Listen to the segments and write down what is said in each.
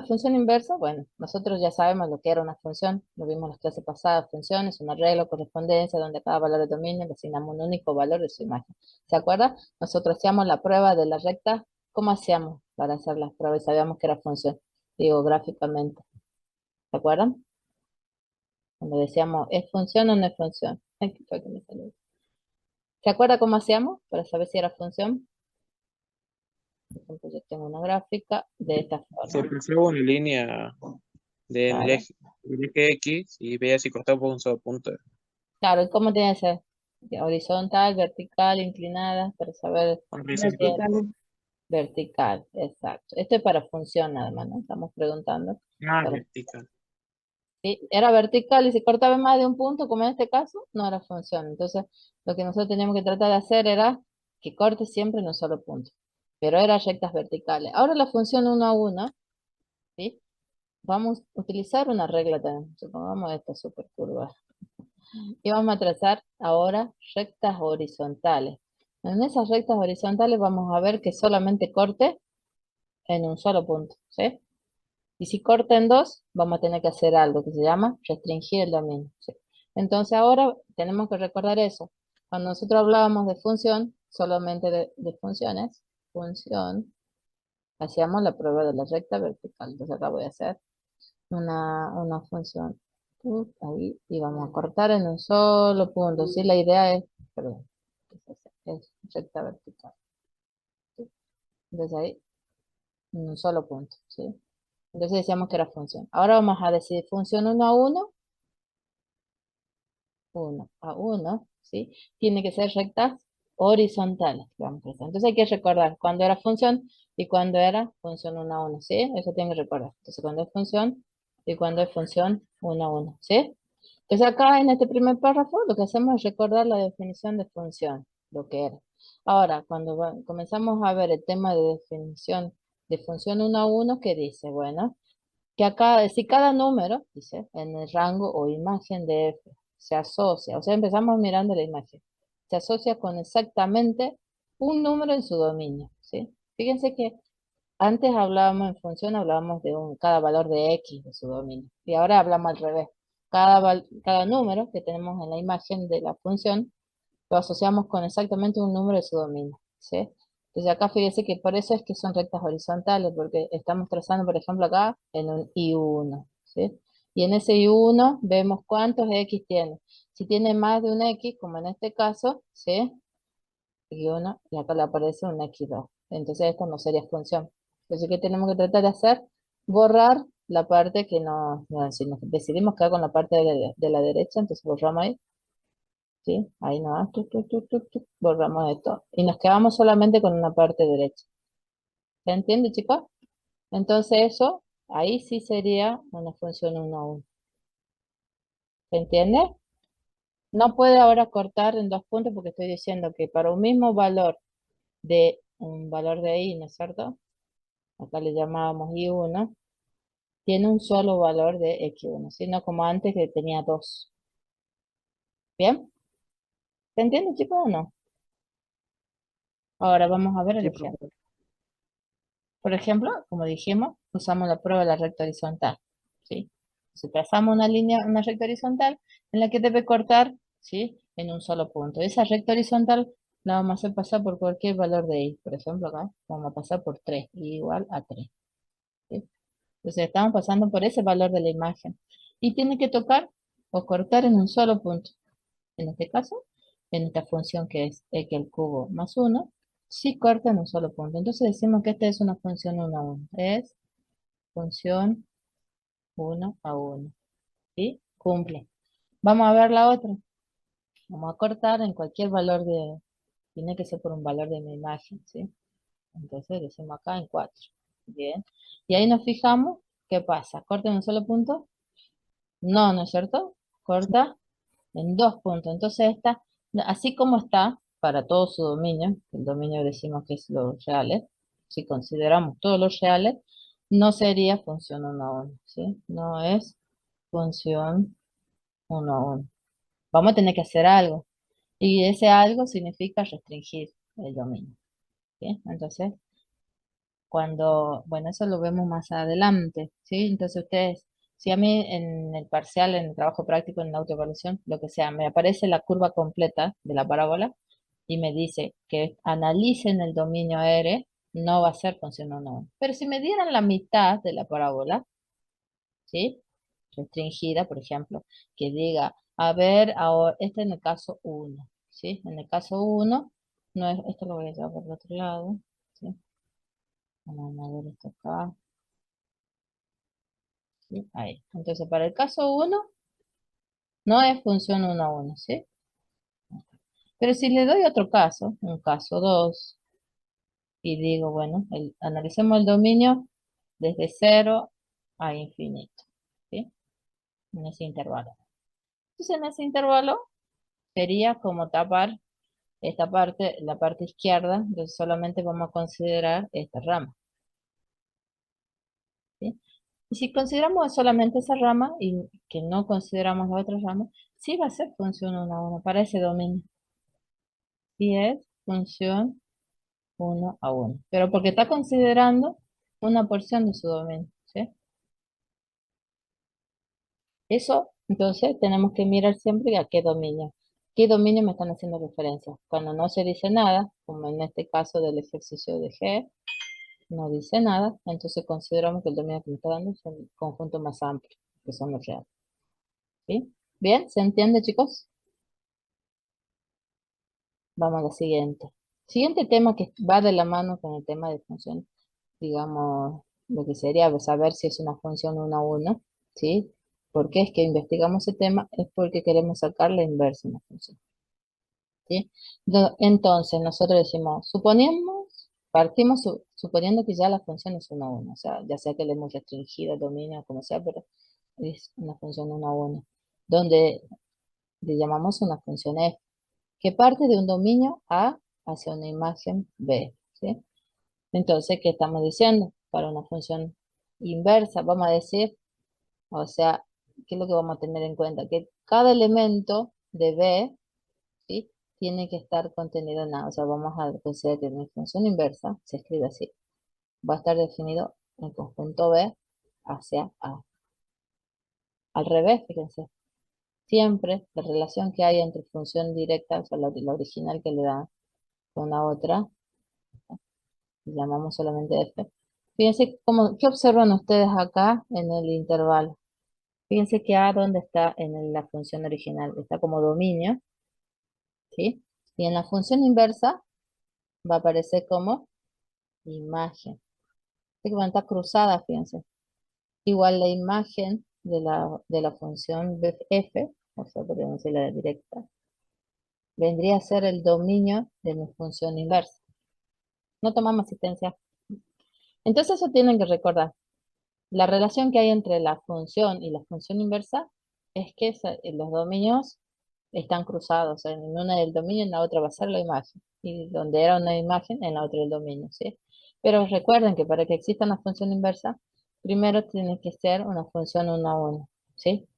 de función inversa, bueno, nosotros ya sabemos lo que era una función, lo vimos en las clases pasadas, función es un arreglo, correspondencia, donde a cada valor de dominio le asignamos un único valor de su imagen. ¿Se acuerda? Nosotros hacíamos la prueba de la recta, ¿cómo hacíamos para hacer las pruebas? Y sabíamos que era función, digo, gráficamente. ¿Se acuerdan? Cuando decíamos, ¿es función o no es función? Ay, ¿qué fue que me salió? ¿Se acuerda cómo hacíamos para saber si era función? Por ejemplo, yo tengo una gráfica de esta Se forma. pasaba una línea en Claro. el eje X y veía si cortaba por un solo punto. Claro, ¿y cómo tiene que ser? Horizontal, vertical, inclinada, para saber si es Horizontal. vertical, exacto. Esto es para función nada más, ¿no? Estamos preguntando. Ah, Para, vertical. si era vertical y si cortaba más de un punto, como en este caso, no era función. Entonces, lo que nosotros teníamos que tratar de hacer era que corte siempre en un solo punto. Pero eran rectas verticales. Ahora la función uno a uno, ¿sí? Vamos a utilizar una regla también. Supongamos esta super curva. Y vamos a trazar ahora rectas horizontales. En esas rectas horizontales vamos a ver que solamente corte en un solo punto, ¿sí? Y si corta en dos, vamos a tener que hacer algo que se llama restringir el dominio, ¿sí? Entonces ahora tenemos que recordar eso. Cuando nosotros hablábamos de función, solamente de funciones, función, hacíamos la prueba de la recta vertical. Entonces acá voy a hacer una función ahí y vamos a cortar en un solo punto. Sí, la idea es, perdón, es recta vertical. ¿Sí? Entonces ahí, en un solo punto, ¿sí? Entonces decíamos que era función. Ahora vamos a decidir función uno a uno, ¿sí? Tiene que ser rectas horizontales. Vamos a hacer. Entonces hay que recordar cuándo era función y cuándo era función uno a uno, ¿sí? Eso tiene que recordar. Entonces cuándo es función y cuándo es función uno a uno, ¿sí? Entonces acá en este primer párrafo lo que hacemos es recordar la definición de función, lo que era. Ahora, cuando comenzamos a ver el tema de definición de función uno a uno, ¿qué dice? Bueno, que acá, si cada número, dice, en el rango o imagen de f se asocia, o sea, empezamos mirando la imagen, se asocia con exactamente un número en su dominio, ¿sí? Fíjense que antes hablábamos en función, hablábamos de cada valor de x de su dominio. Y ahora hablamos al revés. Cada número que tenemos en la imagen de la función lo asociamos con exactamente un número de su dominio, ¿sí? Entonces acá fíjese que por eso es que son rectas horizontales, porque estamos trazando, por ejemplo, acá en un I1, ¿sí? Y en ese I1 vemos cuántos X tiene. Si tiene más de un X, como en este caso, ¿sí? Y1, y acá le aparece un X2. Entonces esto no sería función. Entonces, ¿qué tenemos que tratar de hacer? Borrar la parte que no, si nos decidimos quedar con la parte de la derecha, entonces borramos ahí, ¿sí? Ahí no, borramos esto. Y nos quedamos solamente con una parte derecha. ¿Se entiende, chicos? Entonces eso, ahí sí sería una función uno a uno. ¿Se entiende? No puede ahora cortar en dos puntos porque estoy diciendo que para un mismo valor de un valor de i, ¿no es cierto? Acá le llamábamos I1, tiene un solo valor de X1, sino como antes que tenía dos. ¿Bien? ¿Se entiende, chicos, o no? Ahora vamos a ver el Sí, ejemplo. profe. Por ejemplo, como dijimos, usamos la prueba de la recta horizontal, ¿sí? Si trazamos una línea, una recta horizontal en la que debe cortar, ¿sí? En un solo punto. Esa recta horizontal la vamos a hacer pasar por cualquier valor de i. Por ejemplo, acá vamos a pasar por 3, i igual a 3, ¿sí? Entonces estamos pasando por ese valor de la imagen. Y tiene que tocar o cortar en un solo punto. En este caso, en esta función que es x al cubo más uno, sí corta en un solo punto. Entonces decimos que esta es una función uno a uno. Es función uno a uno. ¿Sí? Cumple. Vamos a ver la otra. Vamos a cortar en cualquier valor tiene que ser por un valor de mi imagen, ¿sí? Entonces decimos acá en 4. Bien. Y ahí nos fijamos, ¿qué pasa? ¿Corta en un solo punto? No, ¿no es cierto? Corta en dos puntos. Entonces esta, así como está para todo su dominio, el dominio decimos que es los reales, si consideramos todos los reales, no sería función uno a uno, ¿sí? No es función uno a uno. Vamos a tener que hacer algo. Y ese algo significa restringir el dominio, ¿sí? Entonces, cuando, bueno, eso lo vemos más adelante, ¿sí? Entonces ustedes, si a mí en el parcial, en el trabajo práctico, en la autoevaluación, lo que sea, me aparece la curva completa de la parábola y me dice que analicen el dominio R, no va a ser función 1. Pero si me dieran la mitad de la parábola, ¿sí? Restringida, por ejemplo, que diga, a ver, ahora, este en el caso uno, ¿sí? En el caso uno no es, esto lo voy a llevar por el otro lado, ¿sí? Vamos a ver esto acá, ¿sí? Ahí. Entonces, para el caso uno no es función 1 a 1, ¿sí? Pero si le doy otro caso, un caso 2 y digo, bueno, analicemos el dominio desde cero a infinito, ¿sí? En ese intervalo. Entonces, en ese intervalo sería como tapar esta parte, la parte izquierda, entonces solamente vamos a considerar esta rama, ¿sí? Y si consideramos solamente esa rama y que no consideramos la otra rama, sí va a ser función 1 a 1 para ese dominio. Sí es función 1 a 1, pero porque está considerando una porción de su dominio, ¿sí? Eso, entonces, tenemos que mirar siempre a qué dominio me están haciendo referencia. Cuando no se dice nada, como en este caso del ejercicio de G, no dice nada, entonces consideramos que el dominio que me está dando es un conjunto más amplio, que son los reales. ¿Sí? ¿Bien? ¿Se entiende, chicos? Vamos a la siguiente. Siguiente tema que va de la mano con el tema de función, digamos, lo que sería saber si es una función 1 a 1, ¿sí? ¿Por qué es que investigamos ese tema? Es porque queremos sacar la inversa de una función, ¿sí? Entonces, nosotros decimos, partimos suponiendo que ya la función es 1 a 1, o sea, ya sea que le hemos restringido el dominio, como sea, pero es una función 1 a 1, donde le llamamos una función f, que parte de un dominio A hacia una imagen B, ¿sí? Entonces, ¿qué estamos diciendo? Para una función inversa, vamos a decir, o sea, ¿qué es lo que vamos a tener en cuenta? Que cada elemento de B, ¿sí? Tiene que estar contenido en A, o sea, vamos a decir que mi función inversa se escribe así, va a estar definido en conjunto B hacia A. Al revés, fíjense. Siempre la relación que hay entre función directa, o sea, la original que le da con la otra, llamamos solamente f. Fíjense cómo, ¿qué observan ustedes acá en el intervalo? Fíjense que a dónde está en la función original, está como dominio, ¿sí? Y en la función inversa va a aparecer como imagen. Así que van a estar cruzadas, fíjense. Igual la imagen de la función f, o sea, podríamos decir la directa, vendría a ser el dominio de mi función inversa. No tomamos asistencia. Entonces eso tienen que recordar. La relación que hay entre la función y la función inversa es que los dominios están cruzados. En una del dominio, en la otra va a ser la imagen. Y donde era una imagen, en la otra el dominio, ¿sí? Pero recuerden que para que exista una función inversa, primero tiene que ser una función 1 a 1, ¿sí?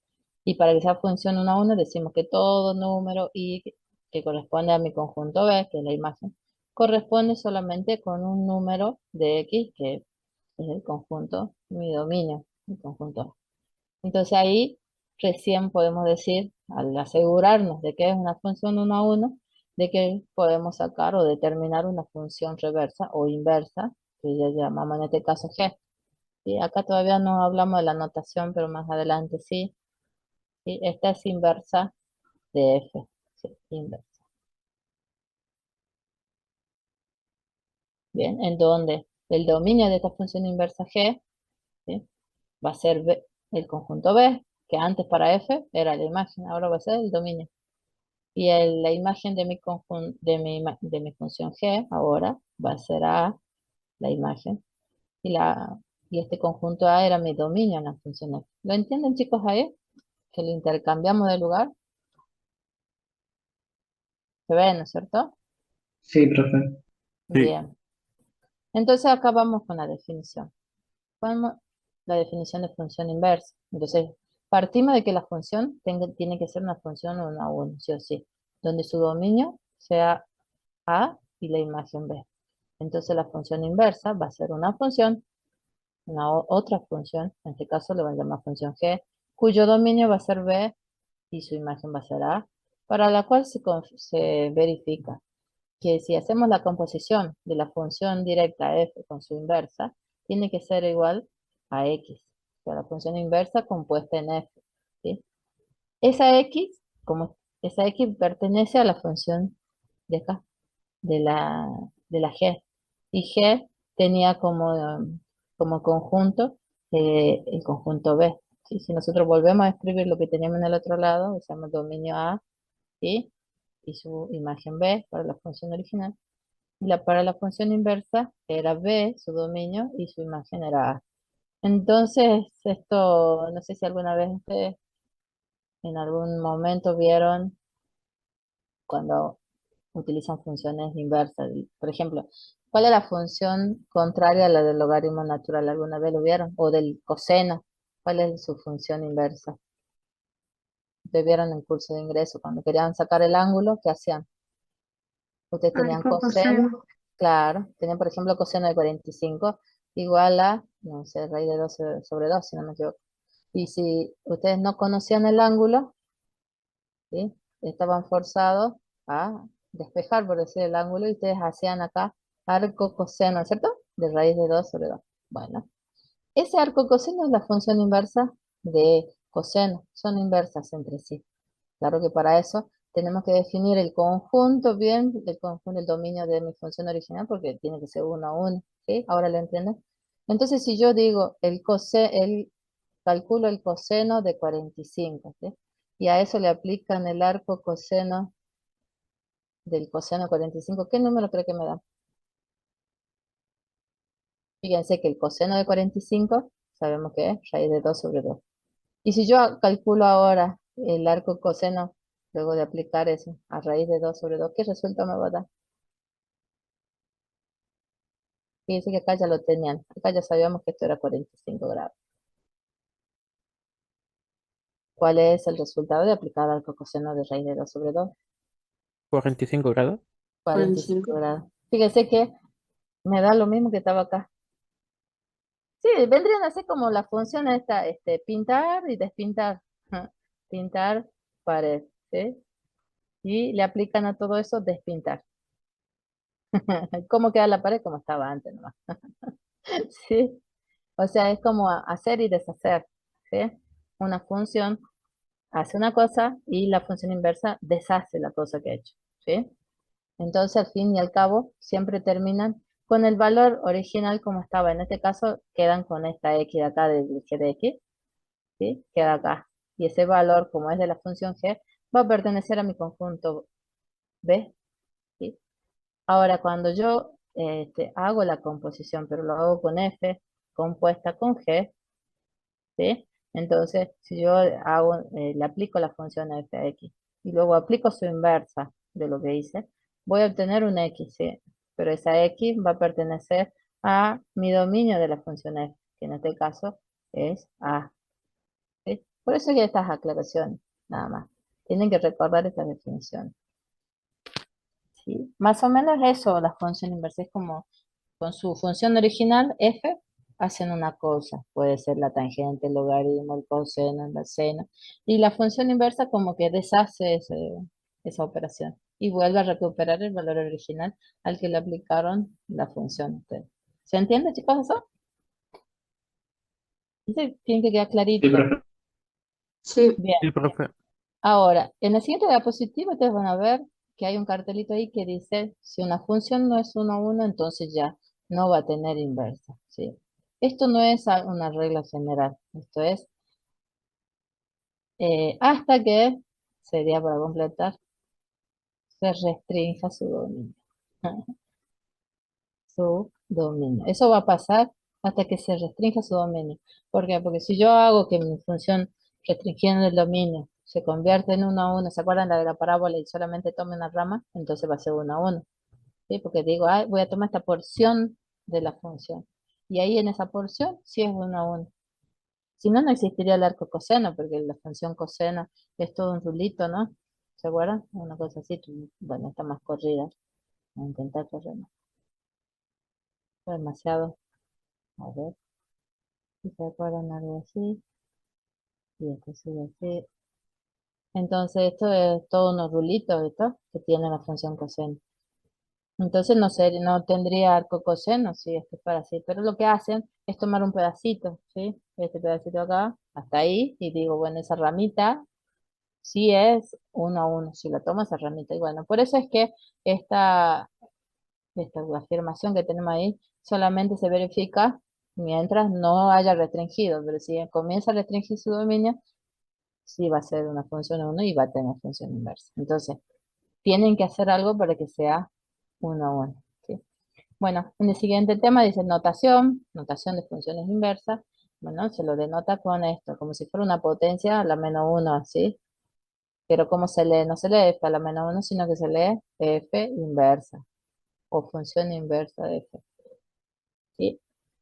Y para que sea función 1 a 1, decimos que todo número i que corresponde a mi conjunto B, que es la imagen, corresponde solamente con un número de x, que es el conjunto, mi dominio, el conjunto A. Entonces ahí recién podemos decir, al asegurarnos de que es una función 1 a 1, de que podemos sacar o determinar una función reversa o inversa, que ya llamamos en este caso g. ¿Sí? Acá todavía no hablamos de la notación, pero más adelante sí. ¿Sí? Esta es inversa de f. ¿Sí? Inversa. Bien, en donde el dominio de esta función inversa g, ¿sí? Va a ser el conjunto B, que antes para f era la imagen, ahora va a ser el dominio. Y la imagen de mi función g ahora va a ser A, la imagen. Y este conjunto A era mi dominio en la función f. ¿Lo entienden, chicos, ahí? Que lo intercambiamos de lugar. ¿Se ve, no es cierto? Sí, profe. Sí. Bien. Entonces acá vamos con la definición. Vamos la definición de función inversa. Entonces, partimos de que la función tiene que ser una función 1 a 1, sí o sí, donde su dominio sea A y la imagen B. Entonces la función inversa va a ser una función, otra función, en este caso le van a llamar función g, cuyo dominio va a ser b y su imagen va a ser a, para la cual se verifica que si hacemos la composición de la función directa f con su inversa, tiene que ser igual a x, o sea, la función inversa compuesta en f, ¿sí? Esa x, como esa x pertenece a la función de acá, de la g, y g tenía como conjunto el conjunto b, ¿sí? Si nosotros volvemos a escribir lo que teníamos en el otro lado, usamos dominio a, ¿sí? Y su imagen b para la función original. Para la función inversa era b, su dominio, y su imagen era a. Entonces, esto, no sé si alguna vez ustedes en algún momento vieron cuando utilizan funciones inversas. Por ejemplo, ¿cuál es la función contraria a la del logaritmo natural? ¿Alguna vez lo vieron? O del coseno. ¿Cuál es su función inversa? Ustedes vieron en el curso de ingreso, cuando querían sacar el ángulo, ¿qué hacían? Ustedes tenían Arco coseno, coseno. claro, tenían por ejemplo coseno de 45 igual a, no sé, raíz de 12 sobre 2, si no me equivoco. Y si ustedes no conocían el ángulo, ¿sí? Estaban forzados a despejar, por decir, el ángulo, y ustedes hacían acá arco coseno, ¿cierto? De raíz de 2 sobre 2. Bueno, ese arco coseno es la función inversa de coseno, son inversas entre sí. Claro que para eso tenemos que definir el conjunto bien, el conjunto, el dominio de mi función original, porque tiene que ser uno a uno, ¿sí? Ahora lo entienden. Entonces, si yo digo calculo el coseno de 45, ¿sí? Y a eso le aplican el arco coseno del coseno 45, ¿qué número cree que me da? Fíjense que el coseno de 45 sabemos que es raíz de 2 sobre 2. Y si yo calculo ahora el arco coseno, luego de aplicar eso, a raíz de 2 sobre 2, ¿qué resultado me va a dar? Fíjense que acá ya lo tenían. Acá ya sabíamos que esto era 45 grados. ¿Cuál es el resultado de aplicar al coseno de raíz de 2 sobre 2? 45 grados. 45 45. grados. Fíjense que me da lo mismo que estaba acá. Sí, vendrían así como la función esta, pintar y despintar. Ajá. Pintar pared, ¿sí? Y le aplican a todo eso despintar. ¿Cómo queda la pared? Como estaba antes nomás. ¿Sí? O sea, es como hacer y deshacer, ¿sí? Una función hace una cosa y la función inversa deshace la cosa que ha hecho, ¿sí? Entonces, al fin y al cabo, siempre terminan con el valor original como estaba. En este caso, quedan con esta x de acá del g de x, ¿sí? Queda acá. Y ese valor, como es de la función g, va a pertenecer a mi conjunto b, ¿sí? Ahora, cuando yo hago la composición, pero lo hago con f compuesta con g, ¿sí? Entonces, si yo le aplico la función f a x y luego aplico su inversa de lo que hice, voy a obtener un x, ¿sí? Pero esa x va a pertenecer a mi dominio de la función f, que en este caso es a, ¿sí? Por eso hay estas aclaraciones, nada más. Tienen que recordar esta definición, ¿sí? Más o menos eso, la función inversa es como con su función original, f, hacen una cosa. Puede ser la tangente, el logaritmo, el coseno, el seno. Y la función inversa como que deshace esa operación y vuelve a recuperar el valor original al que le aplicaron la función. ¿Se entiende, chicos, eso? Sí, tiene que quedar Sí, clarito. profe. Sí. Bien. Sí, profe. Ahora, en la siguiente diapositiva ustedes van a ver que hay un cartelito ahí que dice, si una función no es 1 a 1, entonces ya no va a tener inversa, ¿sí? Esto no es una regla general, esto es hasta que, sería para completar, se restrinja su dominio. Su dominio. Eso va a pasar hasta que se restrinja su dominio. ¿Por qué? Porque si yo hago que mi función restringiendo el dominio se convierta en 1 a 1, ¿se acuerdan la de la parábola y solamente tome una rama? Entonces va a ser 1 a 1. ¿Sí? Porque digo, ah, voy a tomar esta porción de la función. Y ahí en esa porción sí es 1 a 1. Si no, no existiría el arco coseno, porque la función coseno es todo un rulito, ¿no? ¿Se acuerdan? Una cosa así, bueno, está más corrida. Voy a intentar correr más. Esto es demasiado. A ver, si se acuerdan algo así. Y esto sigue así. Entonces esto es todo unos rulitos, ¿esto? Que tiene la función coseno. Entonces no tendría arco coseno, si esto fuera así. Pero lo que hacen es tomar un pedacito, ¿sí? Este pedacito acá, hasta ahí, y digo, bueno, esa ramita sí es 1 a 1, si la tomo esa ramita. Y bueno, por eso es que esta, esta afirmación que tenemos ahí solamente se verifica mientras no haya restringido, pero si comienza a restringir su dominio, sí va a ser una función 1 y va a tener función inversa. Entonces, tienen que hacer algo para que sea 1 a 1, ¿sí? Bueno, en el siguiente tema dice notación de funciones inversas. Bueno, se lo denota con esto, como si fuera una potencia a la -1, así. Pero ¿cómo se lee? No se lee f a la -1, sino que se lee f inversa o función inversa de f, ¿sí?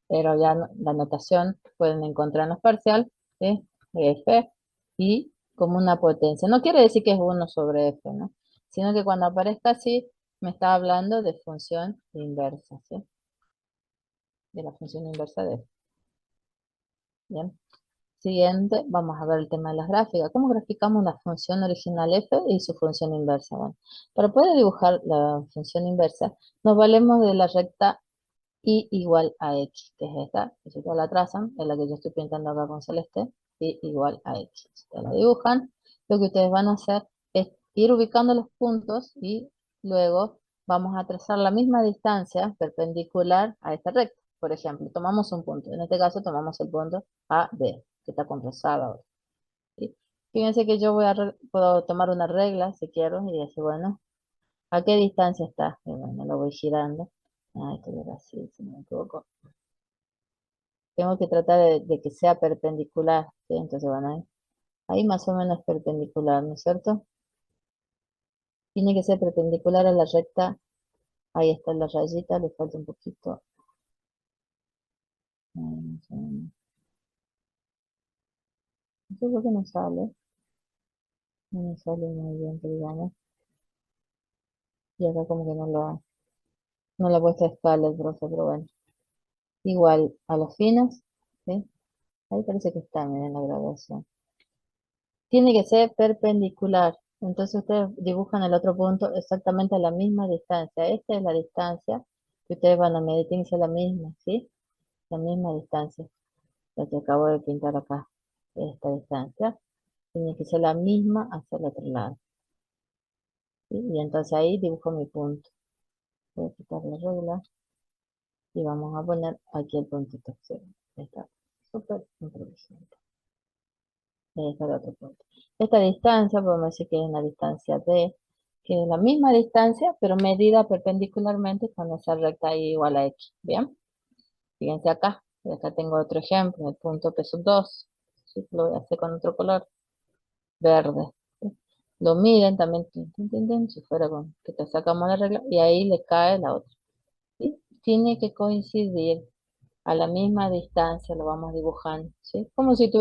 Pero ya la notación pueden encontrar en los parcial, ¿sí? F y como una potencia. No quiere decir que es 1 sobre f, ¿no? Sino que cuando aparezca así, me está hablando de función inversa, ¿sí? De la función inversa de f. Bien. Siguiente, vamos a ver el tema de las gráficas. ¿Cómo graficamos una función original f y su función inversa? Bueno, para poder dibujar la función inversa, nos valemos de la recta y igual a x, que es esta, que si ustedes la trazan, es la que yo estoy pintando acá con celeste, y igual a x. Si ustedes la dibujan, lo que ustedes van a hacer es ir ubicando los puntos y luego vamos a trazar la misma distancia perpendicular a esta recta. Por ejemplo, tomamos un punto, en este caso tomamos el punto AB, que está con rosado ahora, ¿sí? Fíjense que yo puedo tomar una regla si quiero y decir, bueno, ¿a qué distancia está? Y bueno, lo voy girando. Ah, esto era así, si no me equivoco. Tengo que tratar de que sea perpendicular, ¿sí? Entonces, bueno, ahí más o menos perpendicular, ¿no es cierto? Tiene que ser perpendicular a la recta. Ahí está la rayita, le falta un poquito. No sé por qué no sale. No me sale muy bien, que digamos. Y acá como que no le he puesto a escala el profe, pero bueno. Igual a los fines, ¿sí? Ahí parece que está, miren la graduación. Tiene que ser perpendicular. Entonces ustedes dibujan el otro punto exactamente a la misma distancia. Esta es la distancia que ustedes van a medir, tiene que ser la misma, ¿sí? La misma distancia. La que acabo de pintar acá. Esta distancia tiene que ser la misma hacia el otro lado, ¿sí? Y entonces ahí dibujo mi punto. Voy a quitar la regla y vamos a poner aquí el puntito. ¿Sí? Está súper inteligente. Ahí está el otro punto. Esta distancia, podemos decir que es una distancia D, que es la misma distancia, pero medida perpendicularmente con esa recta y igual a X. ¿Bien? Fíjense acá. Y acá tengo otro ejemplo, el punto P2. ¿Sí? Lo voy a hacer con otro color, verde. ¿Sí? Lo miden también, si fuera con que te sacamos la regla, y ahí le cae la otra. ¿Sí? Tiene que coincidir a la misma distancia, lo vamos dibujando, ¿sí? Como si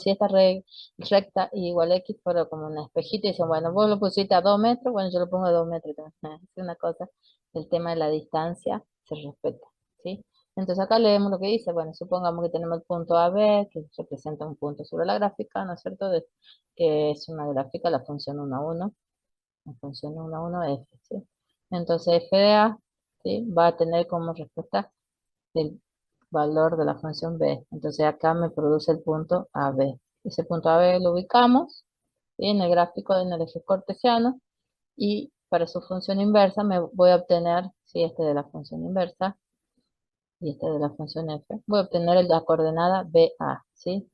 esta recta igual a X fuera como una espejita y dicen, bueno, vos lo pusiste a 2 metros, bueno, yo lo pongo a 2 metros también. Es una cosa, el tema de la distancia se respeta, ¿sí? Entonces acá leemos lo que dice, bueno, supongamos que tenemos el punto AB, que representa un punto sobre la gráfica, ¿no es cierto? Que es una gráfica, la función 1 a 1, la función 1 a 1 F, ¿sí? Entonces f de A, ¿sí? Va a tener como respuesta el valor de la función b. Entonces acá me produce el punto AB. Ese punto AB lo ubicamos, ¿sí? En el gráfico en el eje cartesiano, y para su función inversa me voy a obtener, si este de la función inversa y este de la función f, voy a obtener la coordenada BA, ¿sí?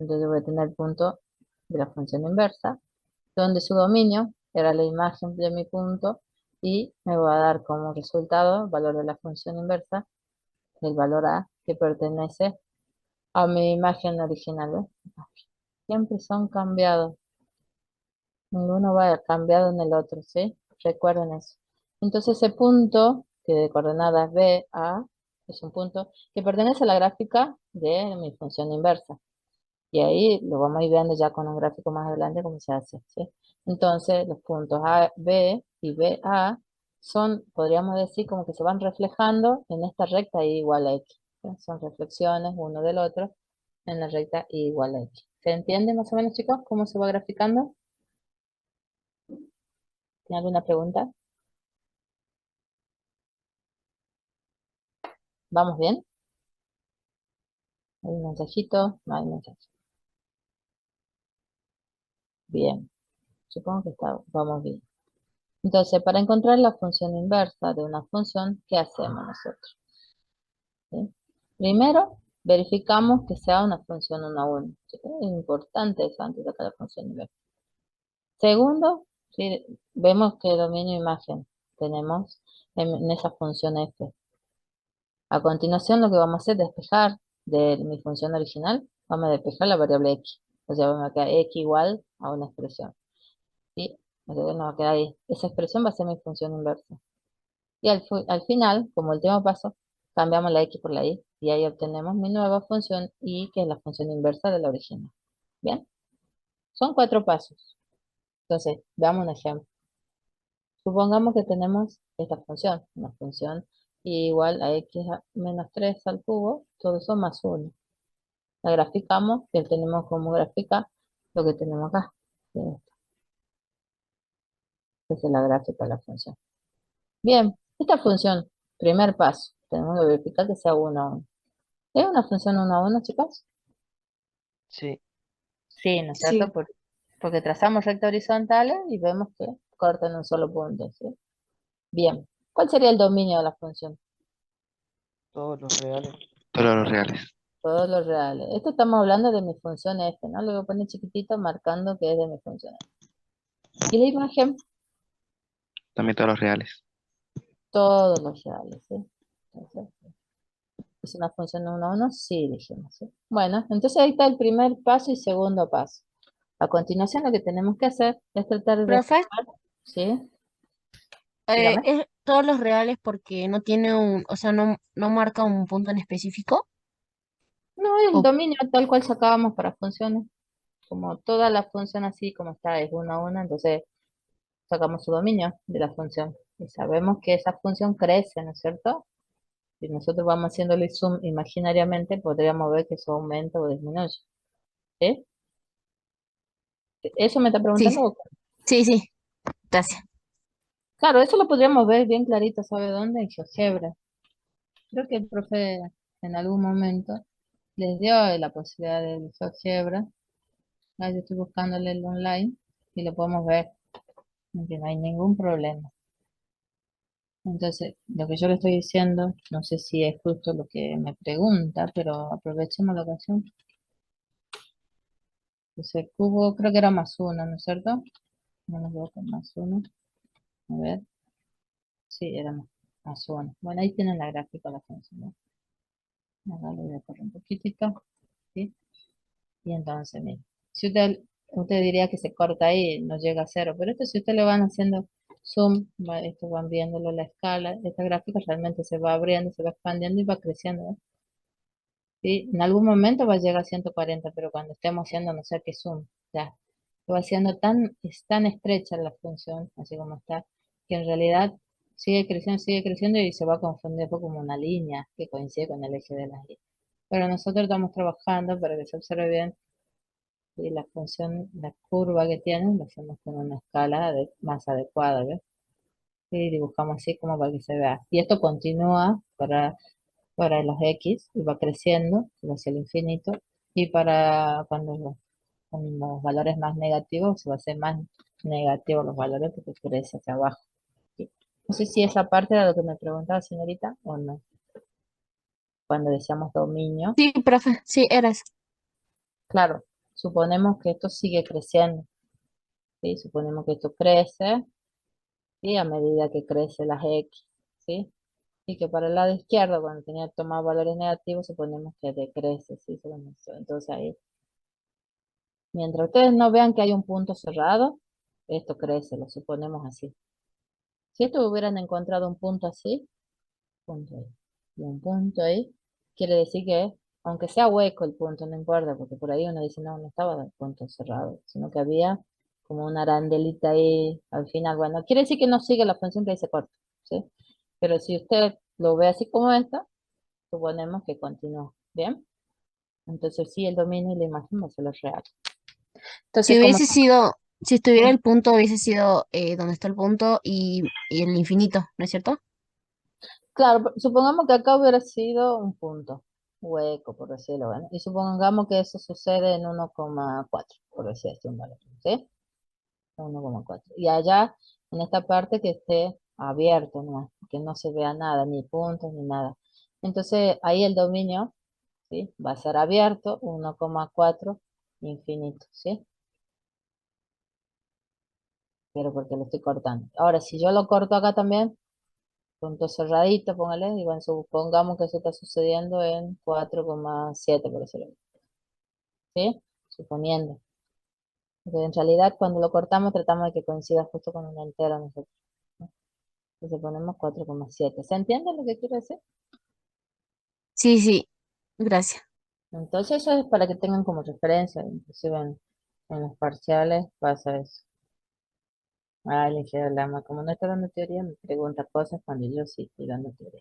Entonces voy a tener el punto de la función inversa, donde su dominio era la imagen de mi punto, y me va a dar como resultado el valor de la función inversa, el valor A, que pertenece a mi imagen original, ¿ves? Siempre son cambiados. Ninguno va cambiado en el otro, ¿sí? Recuerden eso. Entonces ese punto, que de coordenadas B, A, es un punto que pertenece a la gráfica de mi función inversa. Y ahí lo vamos a ir viendo ya con un gráfico más adelante cómo se hace, ¿sí? Entonces los puntos A, B y BA son, podríamos decir, como que se van reflejando en esta recta y igual a x. ¿Sí? Son reflexiones uno del otro en la recta y igual a x. ¿Se entiende más o menos, chicos, cómo se va graficando? ¿Tiene alguna pregunta? ¿Vamos bien? ¿Hay un mensajito? No hay mensaje. Bien, supongo que vamos bien. Entonces, para encontrar la función inversa de una función, ¿qué hacemos nosotros? ¿Sí? Primero, verificamos que sea una función 1 a 1. ¿Sí? Es importante eso antes de la función inversa. Segundo, ¿sí? Vemos que dominio imagen tenemos en esa función f. A continuación, lo que vamos a hacer es despejar de mi función original, vamos a despejar la variable x. O sea, vamos a quedar x igual a una expresión. ¿Sí? Entonces nos va a quedar ahí. Esa expresión va a ser mi función inversa. Y al final, como último paso, cambiamos la x por la y. Y ahí obtenemos mi nueva función y, que es la función inversa de la original. ¿Bien? Son 4 pasos. Entonces, veamos un ejemplo. Supongamos que tenemos esta función, una función igual a x menos 3 al cubo, todo eso más 1. La graficamos y tenemos como gráfica lo que tenemos acá. Esa es la gráfica de la función. Bien, esta función, primer paso, tenemos que verificar que sea 1 a 1. ¿Es una función 1 a 1, chicos? Sí. Sí, ¿no es cierto? Sí. Porque trazamos rectas horizontales y vemos que cortan un solo punto, ¿sí? Bien, ¿cuál sería el dominio de la función? Todos los reales. Todos los reales. Todos los reales. Esto estamos hablando de mi función f, ¿no? Lo voy a poner chiquitito marcando que es de mi función f. Y la imagen, También todos los reales. todos los reales, ¿sí? Entonces, ¿es una función 1 a 1? Sí, dijimos, ¿sí? Bueno, entonces ahí está el primer paso y segundo paso. A continuación lo que tenemos que hacer es tratar de Profe, despejar, ¿sí? Dígame. ¿es todos los reales porque no tiene o sea, no marca un punto en específico? No, el O, dominio tal cual sacábamos para funciones. Como toda la función así como está es 1 a 1, entonces sacamos su dominio de la función. Y sabemos que esa función crece, ¿no es cierto? Si nosotros vamos haciéndole zoom imaginariamente, podríamos ver que eso aumenta o disminuye. ¿Sí? ¿Eso me está sí, sí, preguntando? sí, gracias. Claro, eso lo podríamos ver bien clarito, ¿sabe dónde? En GeoGebra. Creo que el profe en algún momento les dio la posibilidad de GeoGebra. Ah, yo estoy buscándole el online y lo podemos ver, que no hay ningún problema. Entonces, lo que yo le estoy diciendo, no sé si es justo lo que me pregunta, pero aprovechemos la ocasión. Entonces, cubo creo que era más uno, ¿no es cierto? No me equivoco, más uno. A ver, sí, era más uno. Bueno, ahí tienen la gráfica de la función, ¿no? Acá le voy a correr un poquitito, ¿sí? Y entonces, mire, si usted diría que se corta ahí, no llega a cero, pero esto si usted le van haciendo zoom, esto van viéndolo la escala, esta gráfica realmente se va abriendo, se va expandiendo y va creciendo, ¿no? ¿Sí? En algún momento va a llegar a 140, pero cuando estemos haciendo no sé qué zoom, ya, va siendo es tan estrecha la función, así como está, que en realidad sigue creciendo y se va a confundir como una línea que coincide con el eje de la Y. Pero nosotros estamos trabajando para que se observe bien y la función, la curva que tiene, lo hacemos con una escala más adecuada, ¿ves? Y dibujamos así como para que se vea. Y esto continúa para los X y va creciendo hacia el infinito. Y para con los valores más negativos se va a hacer más negativo los valores porque crece hacia abajo. ¿Sí? No sé si esa parte era lo que me preguntaba, señorita, o no. Cuando decíamos dominio, Sí, profe, sí, eras. claro, suponemos que esto sigue creciendo. ¿Sí? Suponemos que esto crece, ¿sí? A medida que crece las X, ¿sí? Y que para el lado izquierdo, cuando tenía que tomar valores negativos, suponemos que decrece, ¿sí? Entonces ahí, mientras ustedes no vean que hay un punto cerrado, esto crece, lo suponemos así. Si esto hubieran encontrado un punto así, punto ahí, y un punto ahí, quiere decir que, aunque sea hueco el punto, no importa, porque por ahí uno dice, no, no estaba el punto cerrado, sino que había como una arandelita ahí al final. Bueno, quiere decir que no sigue la función que ahí se corta. ¿sí? Pero si usted lo ve así como esta, suponemos que continúa, ¿bien? Entonces sí, el dominio y la imagen va a ser lo real. Si Entonces, como... hubiese sido, si estuviera el punto, hubiese sido donde está el punto y el infinito, ¿no es cierto? Claro, supongamos que acá hubiera sido un punto hueco, por decirlo, bueno, y supongamos que eso sucede en 1,4, por decir así un valor, ¿sí? 1,4. Y allá, en esta parte que esté abierto, ¿no? Que no se vea nada, ni puntos, ni nada. Entonces, ahí el dominio, ¿sí? Va a ser abierto, 1,4, infinito, ¿sí? Pero porque lo estoy cortando. Ahora, si yo lo corto acá también, punto cerradito, póngale, y bueno, supongamos que eso está sucediendo en 4,7, por decirlo, ¿sí? Suponiendo. Porque en realidad cuando lo cortamos tratamos de que coincida justo con una entera nosotros, ¿no? Entonces ponemos 4,7. ¿Se entiende lo que quiero decir? Sí, sí, gracias. Entonces eso es para que tengan como referencia, inclusive en los parciales pasa eso. Ah, le dije, Lama, como no está dando teoría, me pregunta cosas cuando yo sí estoy dando teoría.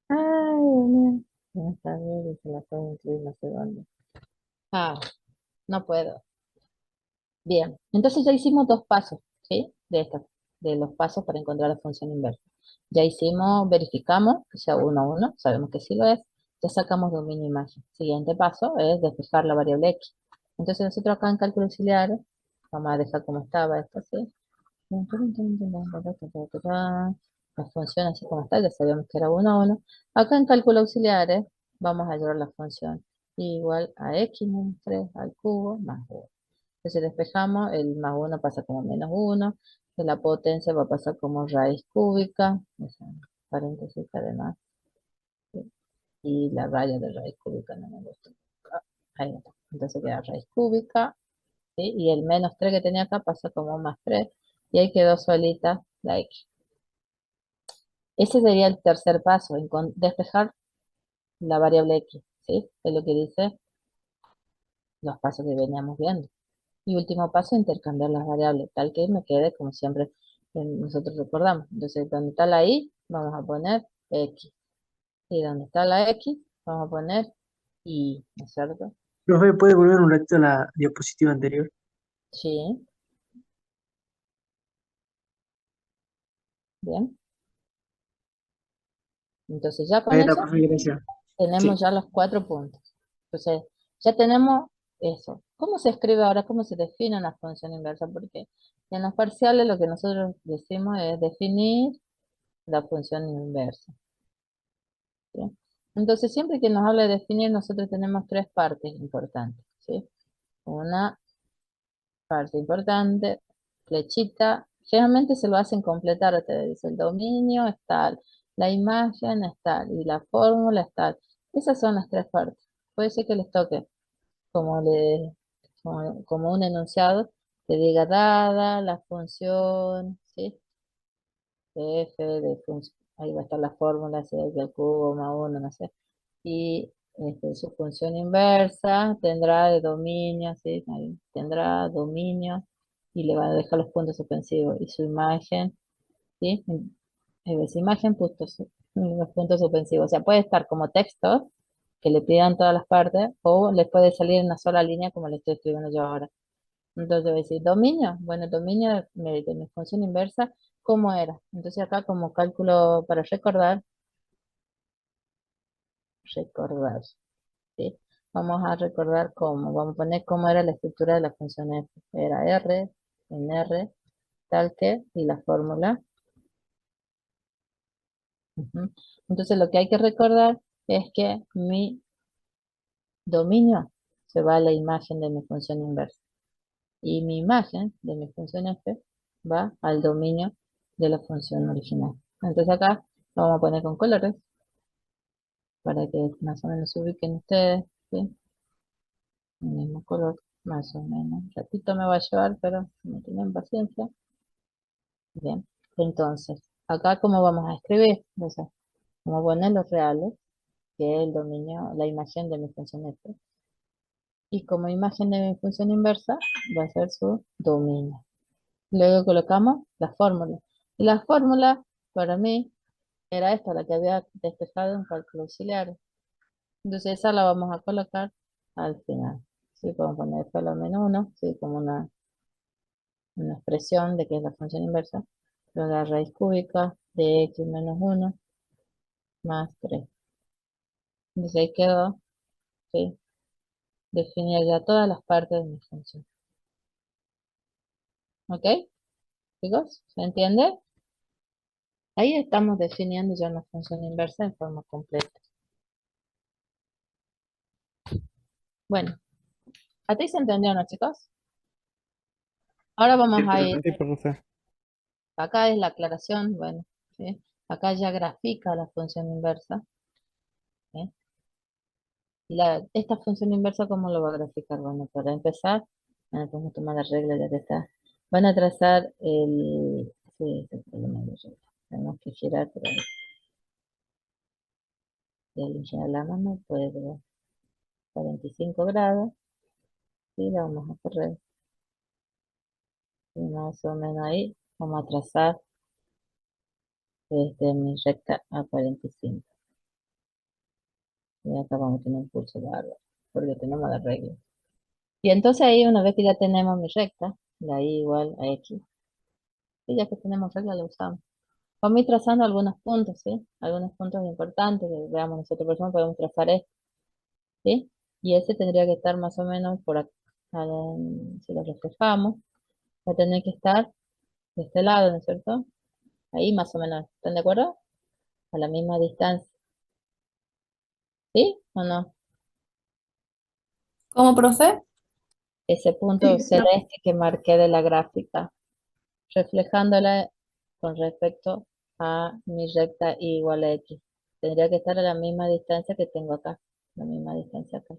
Ay, Dios mío. No está bien, y se la puedo incluir no sé dónde. Ah, no puedo. Bien, entonces ya hicimos dos pasos, ¿sí? De los pasos para encontrar la función inversa. Ya hicimos, verificamos que sea 1 a 1, sabemos que sí lo es, ya sacamos dominio imagen. Siguiente paso es despejar la variable x. Entonces nosotros acá en cálculo auxiliar, vamos a dejar como estaba esto, ¿sí? La función así como está, ya sabíamos que era 1 a 1. Acá en cálculo auxiliares vamos a llevar la función igual a x menos 3 al cubo más 1. Entonces despejamos, el más 1 pasa como menos 1, que la potencia va a pasar como raíz cúbica, o sea, paréntesis además, ¿sí? Y la raya de raíz cúbica no me gusta. Ah, ahí está. Entonces queda raíz cúbica, ¿sí? Y el menos 3 que tenía acá pasa como más 3, y ahí quedó solita la x. Ese sería el tercer paso, despejar la variable x, ¿sí? Es lo que dice los pasos que veníamos viendo. Y último paso, intercambiar las variables, tal que me quede como siempre nosotros recordamos. Entonces, donde está la y, vamos a poner x. Y donde está la x, vamos a poner y, ¿no es cierto? Profe, ¿puede volver un ratito a la diapositiva anterior? Sí, bien. Entonces, ya con Ahí está, eso profe, gracias. Sí. tenemos ya los 4 puntos. Entonces, ya tenemos eso. ¿Cómo se escribe ahora? ¿Cómo se define una función inversa? Porque en los parciales lo que nosotros decimos es definir la función inversa. ¿Sí? Entonces, siempre que nos habla de definir, nosotros tenemos tres partes importantes, ¿sí? Una parte importante, flechita, generalmente se lo hacen completar, te dice el dominio es tal, la imagen es tal y la fórmula es tal. Esas son las tres partes. Puede ser que les toque como, como un enunciado que diga dada la función, ¿sí? De f de función, ahí va a estar la fórmula, si es del cubo más uno, no sé. Y su función inversa tendrá de dominio, ¿sí? Ahí tendrá dominio y le va a dejar los puntos suspensivos. Y su imagen, ¿sí? Esa imagen, los puntos suspensivos. O sea, puede estar como texto, que le pidan todas las partes, o les puede salir en una sola línea como le estoy escribiendo yo ahora. Entonces voy a decir, dominio, bueno, el dominio de mi función inversa, ¿cómo era? Entonces acá como cálculo para recordar, ¿sí? Vamos a recordar cómo, vamos a poner cómo era la estructura de la función f. Era r, en r, tal que, y la fórmula. Ujú. Entonces lo que hay que recordar es que mi dominio se va a la imagen de mi función inversa. Y mi imagen de mi función f va al dominio de la función original. Entonces acá lo vamos a poner con colores para que más o menos se ubiquen ustedes, ¿sí? El mismo color, más o menos. Un ratito me va a llevar, pero si no tienen paciencia. Bien, entonces, acá cómo vamos a escribir, entonces, vamos a poner los reales, que es el dominio, la imagen de mi función f. Y como imagen de mi función inversa, va a ser su dominio. Luego colocamos la fórmula. Y la fórmula, para mí, era esta, la que había despejado en cálculo auxiliar. Entonces esa la vamos a colocar al final. Sí, podemos poner f a la menos 1, sí, como una expresión de que es la función inversa. Luego la raíz cúbica de x menos 1 más 3. Entonces ahí quedó, sí, definir ya todas las partes de mi función. ¿Ok? Chicos, ¿se entiende? Ahí estamos definiendo ya una función inversa en forma completa. Bueno, ¿a ti se entendió, no, chicos? Ahora vamos a ir, Sí, profe. acá es la aclaración, bueno, ¿sí? Acá ya grafica la función inversa. ¿Sí? Esta función inversa, ¿cómo lo va a graficar? Bueno, para empezar, bueno, podemos tomar la regla ya que está. Van a trazar el... Sí, este es el problema de la regla. Tenemos que girar, pero el girar la mano puede 45 grados. Y la vamos a correr. Y más o menos ahí vamos a trazar desde mi recta a 45. Y acá vamos a tener un pulso bárbaro, porque tenemos la regla. Y entonces ahí, una vez que ya tenemos mi recta, la y igual a x, y ya que tenemos regla, la usamos. Vamos a ir trazando algunos puntos, ¿sí? Algunos puntos importantes que veamos nosotros, por ejemplo, podemos trazar este, ¿sí? Y ese tendría que estar más o menos por acá, si lo reflejamos, va a tener que estar de este lado, ¿no es cierto? Ahí más o menos, ¿están de acuerdo? A la misma distancia, ¿sí? ¿O no? ¿Cómo, profe? Ese punto Sí, celeste que marqué de la gráfica, reflejándola con respecto a mi recta y igual a x. Tendría que estar a la misma distancia que tengo acá, la misma distancia acá.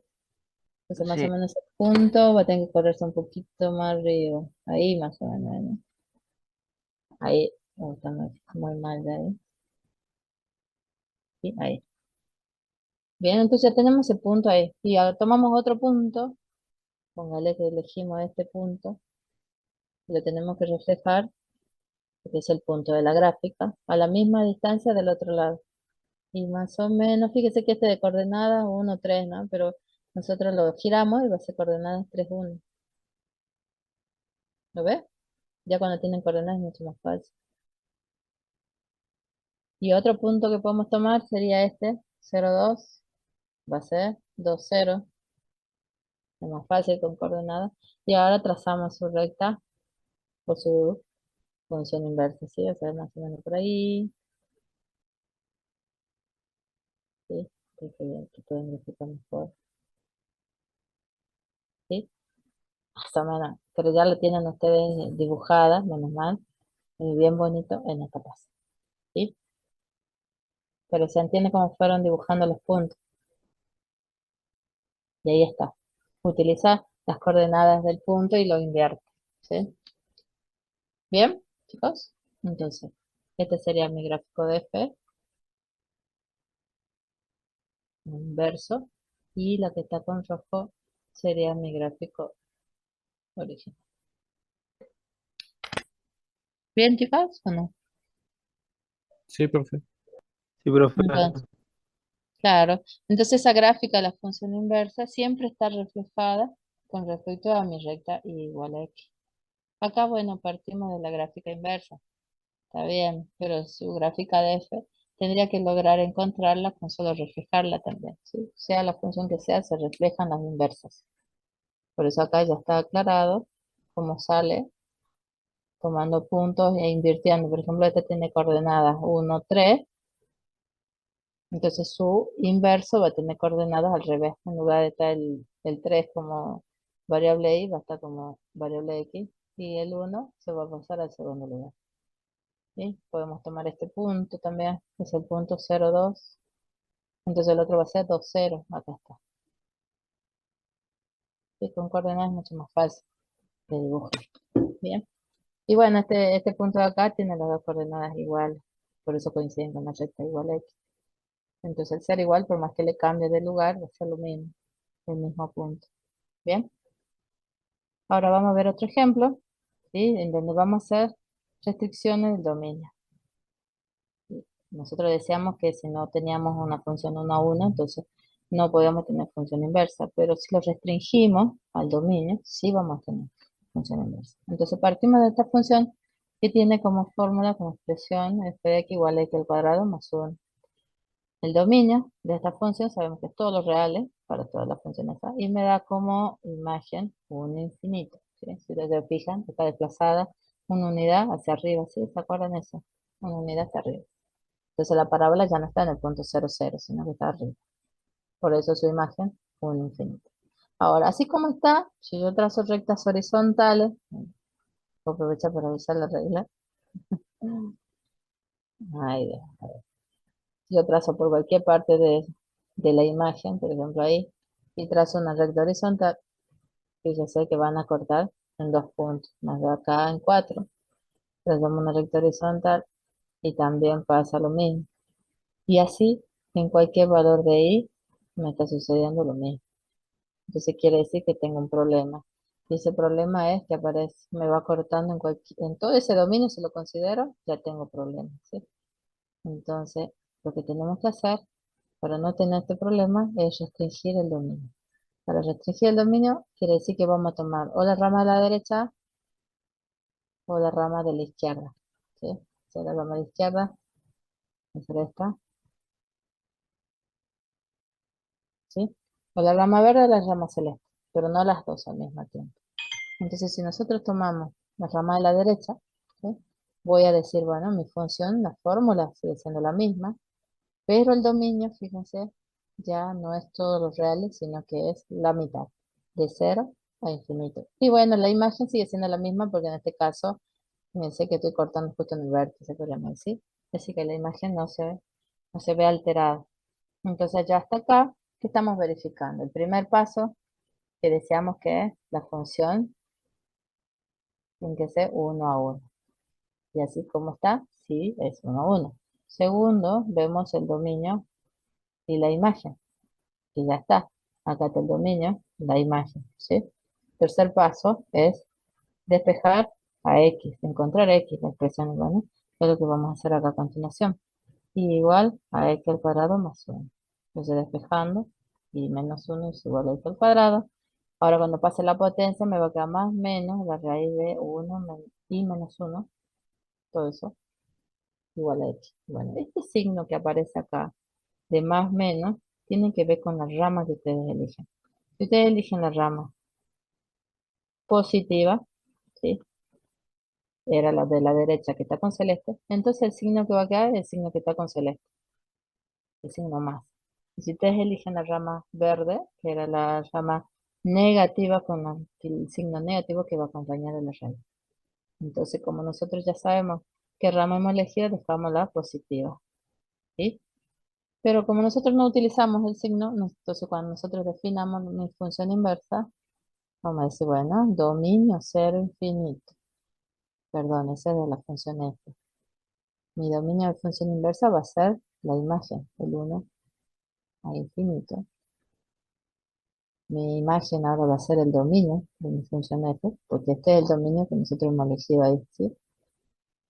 Entonces más o Sí, menos ese punto va a tener que correrse un poquito más arriba. Ahí más o menos, ¿no? Ahí, está muy mal de ahí. Sí, ahí. Bien, entonces ya tenemos ese punto ahí. Y ahora tomamos otro punto, póngale que elegimos este punto, y lo tenemos que reflejar, que es el punto de la gráfica, a la misma distancia del otro lado. Y más o menos, fíjese que este de coordenadas 1, 3, ¿no? Pero nosotros lo giramos y va a ser coordenadas 3, 1. ¿Lo ves? Ya cuando tienen coordenadas es mucho más fácil. Y otro punto que podemos tomar sería este, 0, 2, va a ser 2, 0. Es más fácil con coordenadas. Y ahora trazamos su recta o su función inversa, ¿sí? O sea, más o menos por ahí. ¿Sí? Que pueden graficar mejor. ¿Sí? Más o menos. Pero ya lo tienen ustedes dibujada, menos mal. Bien bonito en esta casa. ¿Sí? Pero se entiende cómo fueron dibujando los puntos. Y ahí está. Utiliza las coordenadas del punto y lo invierte. ¿Sí? Bien, chicos. Entonces, este sería mi gráfico de F, inverso. Y la que está con rojo sería mi gráfico original. Bien, chicos, ¿o no? Sí, profe. sí, profe. Entonces, claro. Entonces esa gráfica de la función inversa siempre está reflejada con respecto a mi recta y igual a x. Acá, bueno, partimos de la gráfica inversa. Está bien, pero su gráfica de f tendría que lograr encontrarla con solo reflejarla también, ¿sí? Sea la función que sea, se reflejan las inversas. Por eso acá ya está aclarado cómo sale tomando puntos e invirtiendo. Por ejemplo, este tiene coordenadas 1, 3. Entonces su inverso va a tener coordenadas al revés. En lugar de estar el 3 como variable y, va a estar como variable x. Y el 1 se va a pasar al segundo lugar. ¿Sí? Podemos tomar este punto también, que es el punto 0, 2. Entonces el otro va a ser 2, 0. Acá está. Y con coordenadas es mucho más fácil de dibujar. Bien. Y bueno, este punto de acá tiene las dos coordenadas iguales. Por eso coinciden con la recta igual a x. Entonces el ser igual, por más que le cambie de lugar, va a ser lo mismo. El mismo punto. Bien. Ahora vamos a ver otro ejemplo, ¿sí? En donde vamos a hacer restricciones del dominio. Nosotros decíamos que si no teníamos una función 1 a 1, entonces no podíamos tener función inversa, pero si lo restringimos al dominio, sí vamos a tener función inversa. Entonces partimos de esta función que tiene como fórmula, como expresión, f de x igual a x al cuadrado más 1. El dominio de esta función sabemos que es todos los reales para todas las funciones A y me da como imagen un infinito. ¿Sí? Si ustedes se fijan, está desplazada una unidad hacia arriba, ¿sí? ¿Se acuerdan de eso? Una unidad hacia arriba. Entonces la parábola ya no está en el punto 0, 0, sino que está arriba. Por eso su imagen, un infinito. Ahora, así como está, si yo trazo rectas horizontales, voy a aprovechar para usar la regla. Ahí, a ver. Si yo trazo por cualquier parte de la imagen, por ejemplo ahí, y trazo una recta horizontal, fíjense que van a cortar en 2 puntos, más de acá en 4. Trazamos una recta horizontal y también pasa lo mismo. Y así, en cualquier valor de i, me está sucediendo lo mismo. Entonces quiere decir que tengo un problema. Y ese problema es que aparece, me va cortando en todo ese dominio, si lo considero, ya tengo problemas, ¿sí? Entonces, lo que tenemos que hacer para no tener este problema es restringir el dominio. Para restringir el dominio, quiere decir que vamos a tomar o la rama de la derecha o la rama de la izquierda, ¿sí? O sea, la rama de la izquierda va a ser esta, ¿sí? O la rama verde o la rama celeste, pero no las dos al mismo tiempo. Entonces, si nosotros tomamos la rama de la derecha, ¿sí? Voy a decir, bueno, mi función, la fórmula sigue siendo la misma, pero el dominio, fíjense, ya no es todos los reales, sino que es la mitad, de 0 a infinito. Y bueno, la imagen sigue siendo la misma porque en este caso, fíjense que estoy cortando justo en el vértice, podríamos decir. Así que la imagen no se ve alterada. Entonces ya hasta acá, ¿qué estamos verificando? El primer paso que decíamos que es la función tiene que ser 1 a 1. Y así como está, sí, es 1 a 1. Segundo, vemos el dominio y la imagen. Y ya está. Acá está el dominio, la imagen, ¿sí? Tercer paso es despejar a x, encontrar x, la expresión, bueno, es lo que vamos a hacer acá a continuación. Y igual a x al cuadrado más 1. Entonces despejando, y menos 1 es igual a x al cuadrado. Ahora cuando pase la potencia me va a quedar más menos la raíz de 1 y menos 1, todo eso igual a x. Bueno, este signo que aparece acá de más menos tiene que ver con la rama que ustedes eligen. Si ustedes eligen la rama positiva, ¿sí? Era la de la derecha que está con celeste, entonces el signo que va a quedar es el signo que está con celeste, el signo más. Y si ustedes eligen la rama verde, que era la rama negativa con el signo negativo que va a acompañar a la raíz. Entonces, como nosotros ya sabemos qué rama hemos elegido, dejamos la positiva, ¿sí? Pero como nosotros no utilizamos el signo, entonces cuando nosotros definamos mi función inversa, vamos a decir, bueno, dominio cero infinito. Perdón, esa es de la función f. Mi dominio de función inversa va a ser la imagen, el 1 a infinito. Mi imagen ahora va a ser el dominio de mi función f, porque este es el dominio que nosotros hemos elegido ahí, ¿sí?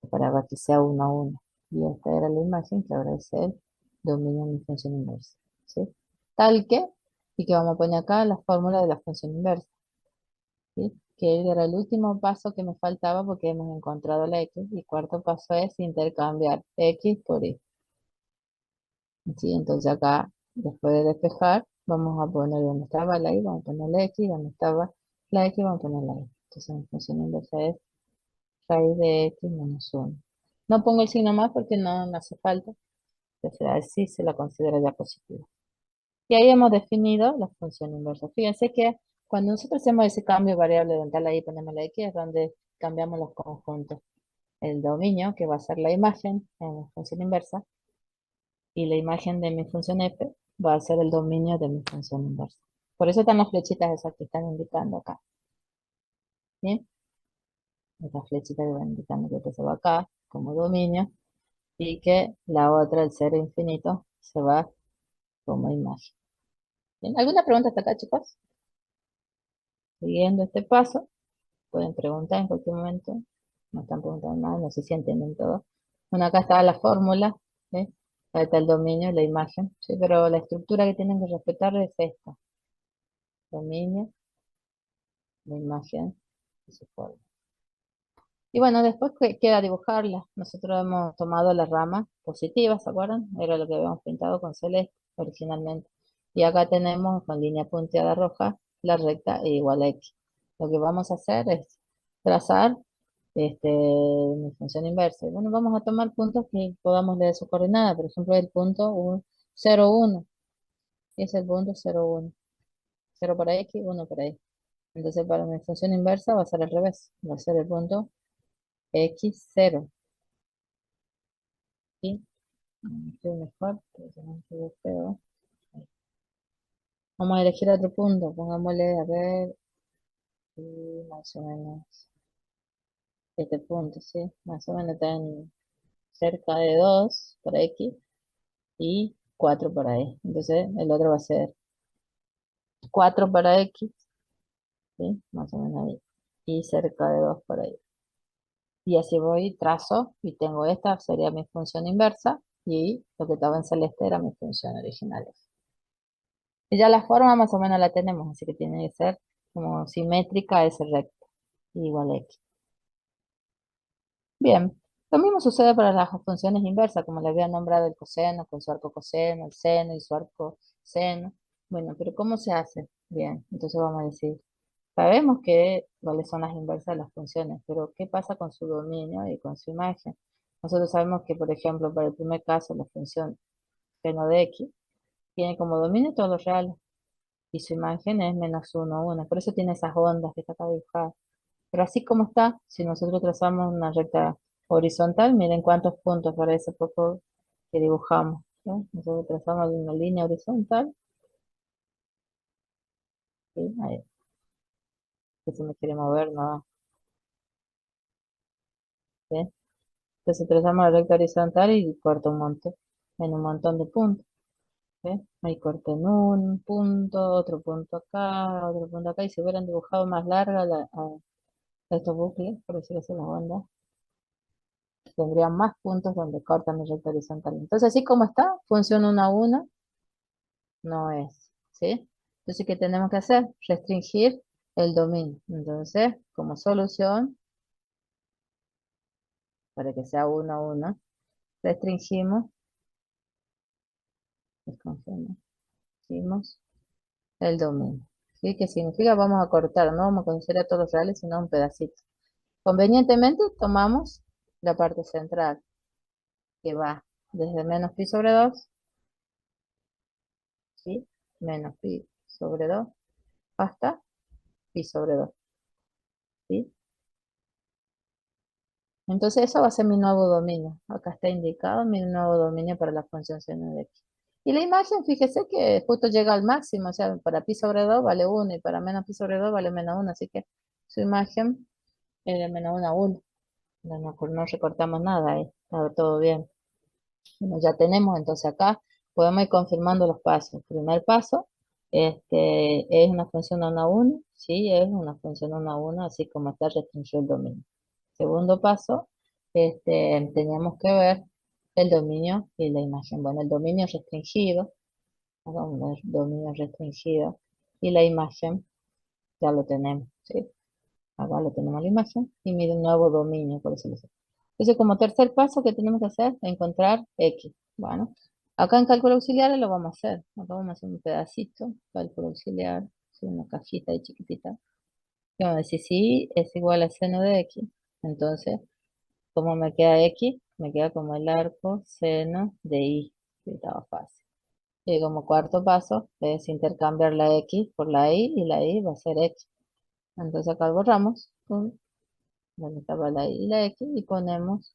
Para que sea 1 a 1. Y esta era la imagen que ahora es el dominio de mi función inversa, ¿sí? Tal que, y que vamos a poner acá la fórmula de la función inversa, ¿sí? Que era el último paso que me faltaba porque hemos encontrado la x. Y cuarto paso es intercambiar x por y. ¿Sí? Entonces acá, después de despejar, vamos a poner donde estaba la y, vamos a poner la x, donde estaba la x, vamos a poner la y. Entonces mi función inversa es raíz de x menos 1. No pongo el signo más porque no hace falta. Entonces así se la considera ya positiva. Y ahí hemos definido la función inversa. Fíjense que cuando nosotros hacemos ese cambio de variable donde está la y ponemos la x, es donde cambiamos los conjuntos. El dominio, que va a ser la imagen en la función inversa, y la imagen de mi función f va a ser el dominio de mi función inversa. Por eso están las flechitas esas que están indicando acá. ¿Bien? Estas flechitas que van indicando que esto se va acá como dominio y que la otra, el cero infinito, se va como imagen. ¿Bien? ¿Alguna pregunta hasta acá, chicos? Siguiendo este paso, pueden preguntar en cualquier momento. No están preguntando nada, no sé si entienden todo. Bueno, acá está la fórmula, ¿sí? Ahí está el dominio y la imagen, ¿sí? Pero la estructura que tienen que respetar es esta. Dominio, la imagen y su forma. Y bueno, después queda dibujarla. Nosotros hemos tomado la rama positiva, ¿se acuerdan? Era lo que habíamos pintado con celeste originalmente. Y acá tenemos con línea punteada roja la recta e igual a x. Lo que vamos a hacer es trazar mi función inversa. Y bueno, vamos a tomar puntos que podamos leer su coordenada. Por ejemplo, el punto 0, 1. Y es el punto 0, 1. 0 para x, 1 para y. Entonces, para mi función inversa va a ser al revés. Va a ser el punto x, 0. ¿Sí? Estoy mejor, pero también quedó feo. Vamos a elegir otro punto. Pongámosle, a ver, más o menos este punto, ¿sí? Más o menos está en cerca de 2 para x y 4 para y. Entonces, el otro va a ser 4 para x, ¿sí? Más o menos ahí. Y cerca de 2 para y. Y así voy, trazo, y tengo esta, sería mi función inversa, y lo que estaba en celeste era mi función original. Y ya la forma más o menos la tenemos, así que tiene que ser como simétrica a ese recto, igual a x. Bien, lo mismo sucede para las funciones inversas, como le había nombrado el coseno, con su arco coseno, el seno y su arco seno. Bueno, pero ¿cómo se hace? Bien, entonces vamos a decir, sabemos que cuáles son las inversas de las funciones, pero ¿qué pasa con su dominio y con su imagen? Nosotros sabemos que, por ejemplo, para el primer caso, la función seno de x tiene como dominio todos los reales y su imagen es -1, 1. Por eso tiene esas ondas que está acá dibujadas. Pero así como está, si nosotros trazamos una recta horizontal, miren cuántos puntos para ese poco que dibujamos, ¿no? Nosotros trazamos una línea horizontal, ¿sí? Ahí, que se me quiere mover, no, ¿sí? Entonces trazamos la recta horizontal y corto un montón, en un montón de puntos, ¿sí? Ahí corto en un punto, otro punto acá, y si hubieran dibujado más larga estos bucles, por decirlo así, las ondas, tendrían más puntos donde cortan el recto horizontal. Entonces, así como está, funciona 1 a 1, no es, ¿sí? Entonces, ¿qué tenemos que hacer? Restringir el dominio. Entonces, como solución, para que sea 1 a 1, restringimos, restringimos el dominio. ¿Sí? ¿Qué significa? Vamos a cortar, no vamos a considerar todos los reales, sino un pedacito. Convenientemente, tomamos la parte central, que va desde menos pi sobre 2, ¿sí? Menos pi sobre 2, hasta pi sobre 2, ¿sí? Entonces eso va a ser mi nuevo dominio. Acá está indicado mi nuevo dominio para la función seno de x. Y la imagen, fíjese que justo llega al máximo, o sea, para pi sobre 2 vale 1 y para menos pi sobre 2 vale menos 1, así que su imagen es de menos 1 a 1. No recortamos nada ahí, está todo bien. Bueno, ya tenemos, entonces acá podemos ir confirmando los pasos. Primer paso, es una función 1 a 1, sí, es una función 1 a 1, así como está restringido el dominio. Segundo paso, teníamos que ver el dominio y la imagen. Bueno, el dominio restringido, vamos a ver, dominio restringido, y la imagen ya lo tenemos, ¿sí? Acá lo tenemos la imagen, y mi nuevo dominio, por decirlo así. Entonces, como tercer paso, ¿qué tenemos que hacer? Encontrar X. Bueno, acá en cálculo auxiliar lo vamos a hacer. Acá vamos a hacer un pedacito, cálculo auxiliar, ¿sí? Una cajita ahí chiquitita. Y vamos a decir, si es igual a seno de X, entonces, ¿cómo me queda X? Me queda como el arco seno de Y. Sí, estaba fácil. Y como cuarto paso es intercambiar la X por la Y y la Y va a ser X. Entonces acá borramos, pum, donde estaba la Y y la X y ponemos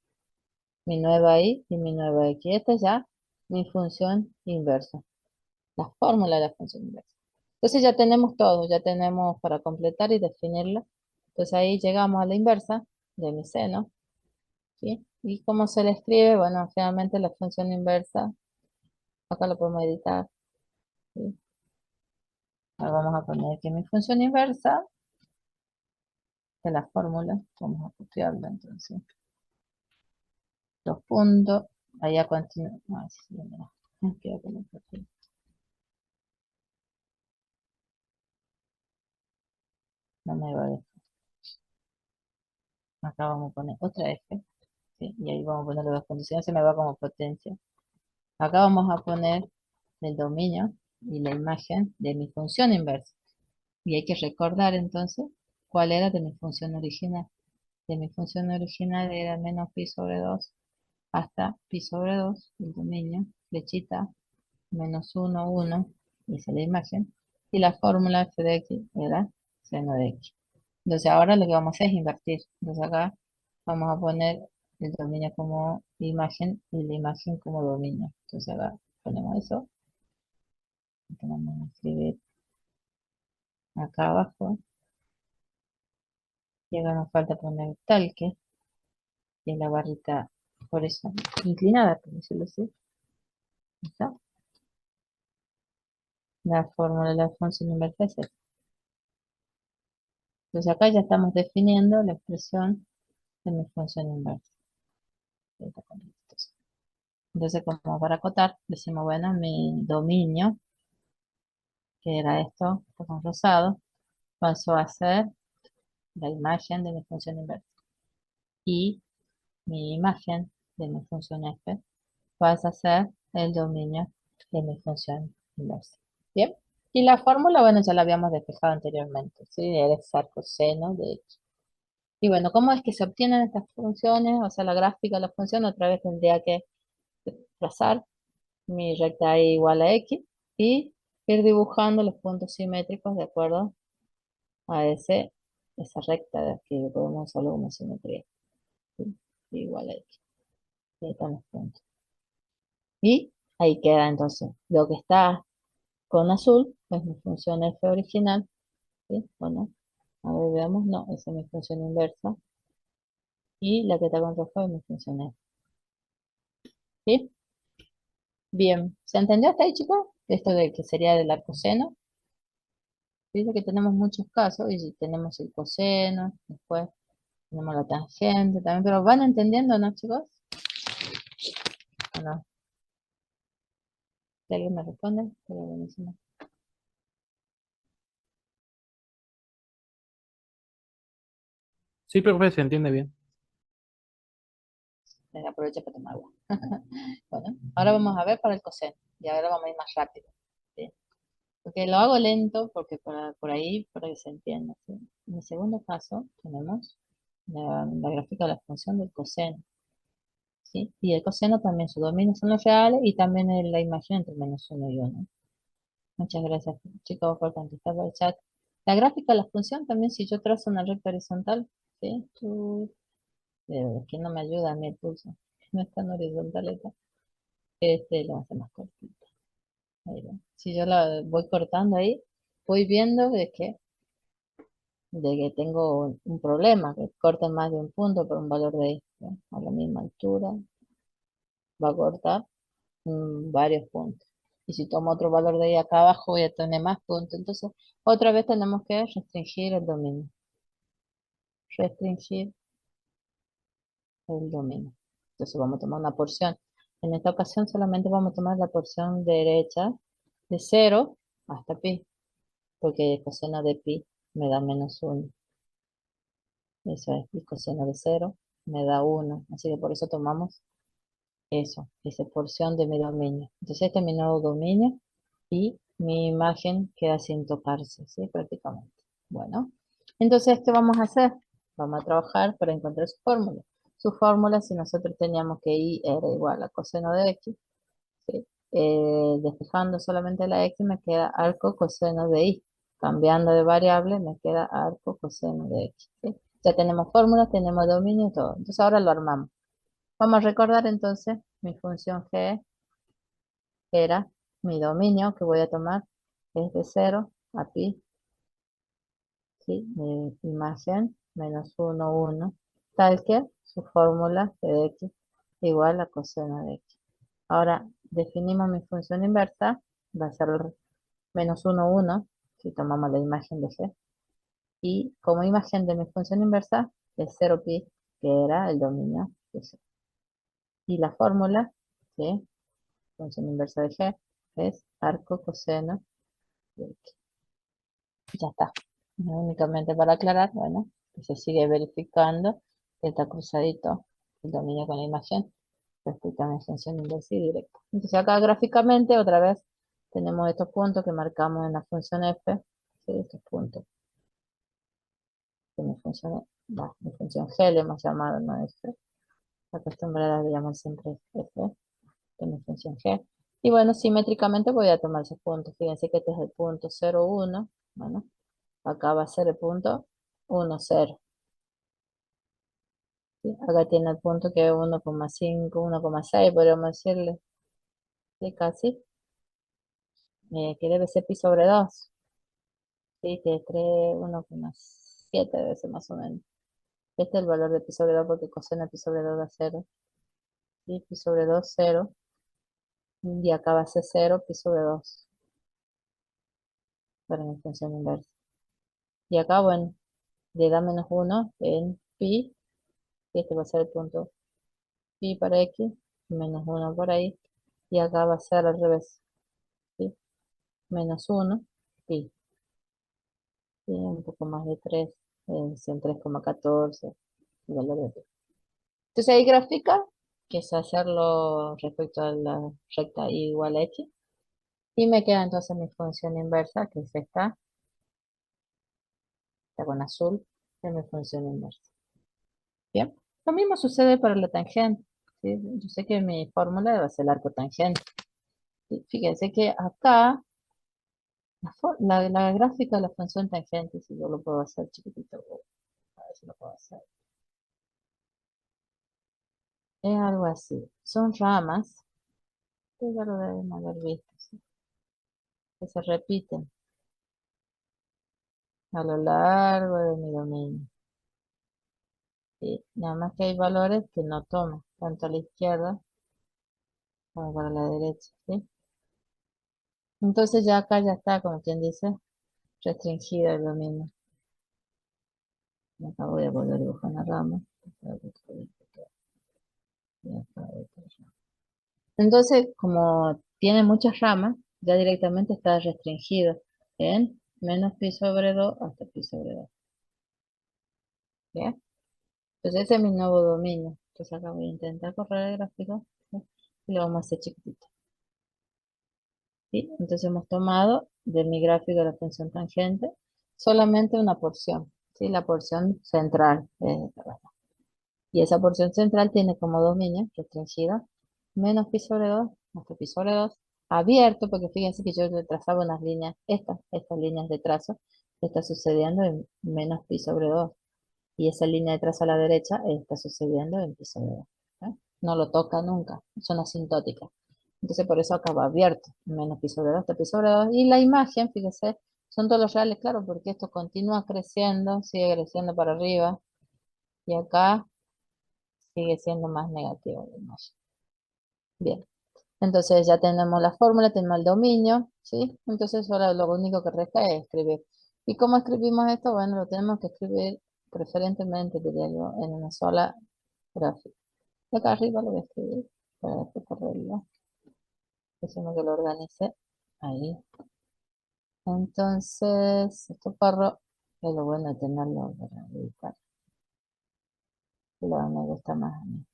mi nueva Y y mi nueva X. Esta es ya mi función inversa, la fórmula de la función inversa. Entonces ya tenemos todo, ya tenemos para completar y definirla. Entonces ahí llegamos a la inversa de mi seno. ¿Sí? ¿Y cómo se le escribe? Bueno, finalmente la función inversa, acá lo podemos editar, ¿sí? Ahora vamos a poner que mi función inversa de la fórmula, vamos a copiarla entonces. Dos puntos, allá continúa. Ah, sí, mira. Creo que lo copié. No me va a dejar. Acá vamos a poner otra F, ¿sí? Y ahí vamos a poner las dos condiciones, se me va como potencia. Acá vamos a poner el dominio y la imagen de mi función inversa. Y hay que recordar entonces cuál era de mi función original. De mi función original era menos pi sobre 2 hasta pi sobre 2, el dominio, flechita, menos 1, 1, esa es la imagen. Y la fórmula f de x era seno de x. Entonces ahora lo que vamos a hacer es invertir. Entonces acá vamos a poner el dominio como imagen y la imagen como dominio. Entonces acá ponemos eso. Entonces vamos a escribir acá abajo. Y acá nos falta poner tal que es la barrita por eso inclinada, por decirlo así. ¿Está? La fórmula de la función inversa es esta. Entonces acá ya estamos definiendo la expresión de mi función inversa. Entonces, como para acotar, decimos, bueno, mi dominio, que era esto, con rosado, pasó a ser la imagen de mi función inversa. Y mi imagen de mi función f pasa a ser el dominio de mi función inversa. ¿Bien? Y la fórmula, bueno, ya la habíamos despejado anteriormente, ¿sí? Era el coseno de x. Y bueno, ¿cómo es que se obtienen estas funciones? O sea, la gráfica de la función, otra vez tendría que trazar mi recta y igual a x y ir dibujando los puntos simétricos de acuerdo a esa recta de aquí, podemos usarlo como simetría. ¿Sí? Igual a x. Y ahí están los puntos. Y ahí queda entonces lo que está con azul, es mi función f original. ¿Sí? Bueno, a ver, veamos, no, esa es mi función inversa. Y la que está con rojo es mi función f. ¿Sí? Bien, ¿se entendió hasta ahí, chicos? Esto de que sería del arcoseno. Dice que tenemos muchos casos y si tenemos el coseno, después tenemos la tangente también, pero ¿van entendiendo, no, chicos? ¿O no? Si alguien me responde, sería buenísimo. Sí, profe, se entiende bien. Aprovecha para tomar agua. Bueno, ahora vamos a ver para el coseno y ahora vamos a ir más rápido. ¿Sí? Porque lo hago lento porque por ahí, para que se entienda. ¿Sí? En el segundo caso tenemos la gráfica de la función del coseno. ¿Sí? Y el coseno también, sus dominios son los reales y también la imagen entre menos uno y uno. Muchas gracias, chicos, por contestar por el chat. La gráfica de la función también, si yo trazo una recta horizontal, ¿sí? Es que no me ayuda a mí el pulso. No es tan horizontal esta. Lo hace más cortito. Ahí va. Si yo la voy cortando ahí, voy viendo de que tengo un problema, que corten más de un punto por un valor de esto. A la misma altura, va a cortar varios puntos. Y si tomo otro valor de ahí acá abajo, voy a tener más puntos. Entonces, otra vez tenemos que restringir el dominio. Restringir el dominio. Entonces vamos a tomar una porción. En esta ocasión solamente vamos a tomar la porción derecha de 0 hasta pi, porque el coseno de pi me da menos 1. Eso es, el coseno de 0 me da 1. Así que por eso tomamos eso, esa porción de mi dominio. Entonces este es mi nuevo dominio y mi imagen queda sin tocarse, ¿sí? Prácticamente. Bueno, entonces, ¿qué vamos a hacer? Vamos a trabajar para encontrar su fórmula. Su fórmula, si nosotros teníamos que y era igual a coseno de x, ¿sí? Despejando solamente la x me queda arco coseno de y. Cambiando de variable me queda arco coseno de x, ¿sí? Ya tenemos fórmula, tenemos dominio y todo. Entonces ahora lo armamos. Vamos a recordar entonces mi función g era mi dominio que voy a tomar es de 0 a pi, ¿sí? Mi imagen menos 1, 1, tal que su fórmula de x igual a coseno de x. Ahora definimos mi función inversa, va a ser menos 1, 1, si tomamos la imagen de g, Y como imagen de mi función inversa es 0pi, que era el dominio de G. Y la fórmula de función inversa de G es arco coseno de X. Ya está. Únicamente para aclarar, bueno, que se sigue verificando que está cruzadito el dominio con la imagen respecto a mi función inversa y directa. Entonces acá gráficamente otra vez tenemos estos puntos que marcamos en la función f, ¿sí? Estos puntos que mi función g le hemos llamado, no f, acostumbrada a llamar siempre f, de mi función g. Y bueno, simétricamente voy a tomar esos puntos. Fíjense que este es el punto 0, 1, bueno, acá va a ser el punto 1, 0. ¿Sí? Acá tiene el punto que es 1,5, 1,6, podríamos decirle, ¿sí? Casi, que debe ser pi sobre 2. Sí, que es 3, 1,7 debe ser más o menos. Este es el valor de pi sobre 2 porque coseno de pi sobre 2 da 0. ¿Sí? Pi sobre 2, 0. Y acá va a ser 0, pi sobre 2. Para mi función inversa. Y acá, bueno, le da menos 1 en pi. Y este va a ser el punto pi para x. Menos 1 por ahí. Y acá va a ser al revés. ¿Sí? Menos 1, pi. ¿Sí? Un poco más de 3. Es en 3,14. El valor de pi. Entonces ahí grafica, que es hacerlo respecto a la recta y igual a x. Y me queda entonces mi función inversa, que es esta, está con azul, es mi función inversa. Bien, lo mismo sucede para la tangente. ¿Sí? Yo sé que mi fórmula va a ser el arco tangente. ¿Sí? Fíjense que acá, la gráfica de la función tangente, si yo lo puedo hacer chiquitito, a ver si lo puedo hacer. Es algo así. Son ramas, que ya lo deben haber visto, ¿sí? Que se repiten a lo largo de mi dominio. ¿Sí? Nada más que hay valores que no toman, tanto a la izquierda como para la derecha. ¿Sí? Entonces ya acá ya está, como quien dice, restringido el dominio. Acá voy a volver a dibujar una rama. Entonces, como tiene muchas ramas, ya directamente está restringido en menos pi sobre 2 hasta pi sobre 2. ¿Bien? Entonces ese es mi nuevo dominio. Entonces acá voy a intentar correr el gráfico, ¿sí? Y lo vamos a hacer chiquitito. ¿Sí? Entonces hemos tomado de mi gráfico de la función tangente solamente una porción, ¿sí? La porción central. Y esa porción central tiene como dominio restringido menos pi sobre 2 hasta pi sobre 2 abierto, porque fíjense que yo le trazaba unas líneas, estas líneas de trazo, está sucediendo en menos pi sobre 2. Y esa línea de trazo a la derecha está sucediendo en pi sobre 2. ¿Eh? No lo toca nunca, son asintóticas. Entonces por eso acaba abierto, menos pi sobre 2 hasta pi sobre 2. Y la imagen, fíjense, son todos los reales, claro, porque esto continúa creciendo, sigue creciendo para arriba. Y acá sigue siendo más negativo la imagen. Bien, entonces ya tenemos la fórmula, tenemos el dominio, ¿sí? Entonces ahora lo único que resta es escribir. ¿Y cómo escribimos esto? Bueno, lo tenemos que escribir preferentemente, diría yo, en una sola gráfica. De acá arriba lo voy a escribir para después correrlo. Decimos que lo organice ahí. Entonces, esto corro, es lo bueno de tenerlo para ubicar. Lo que me gusta más a mí.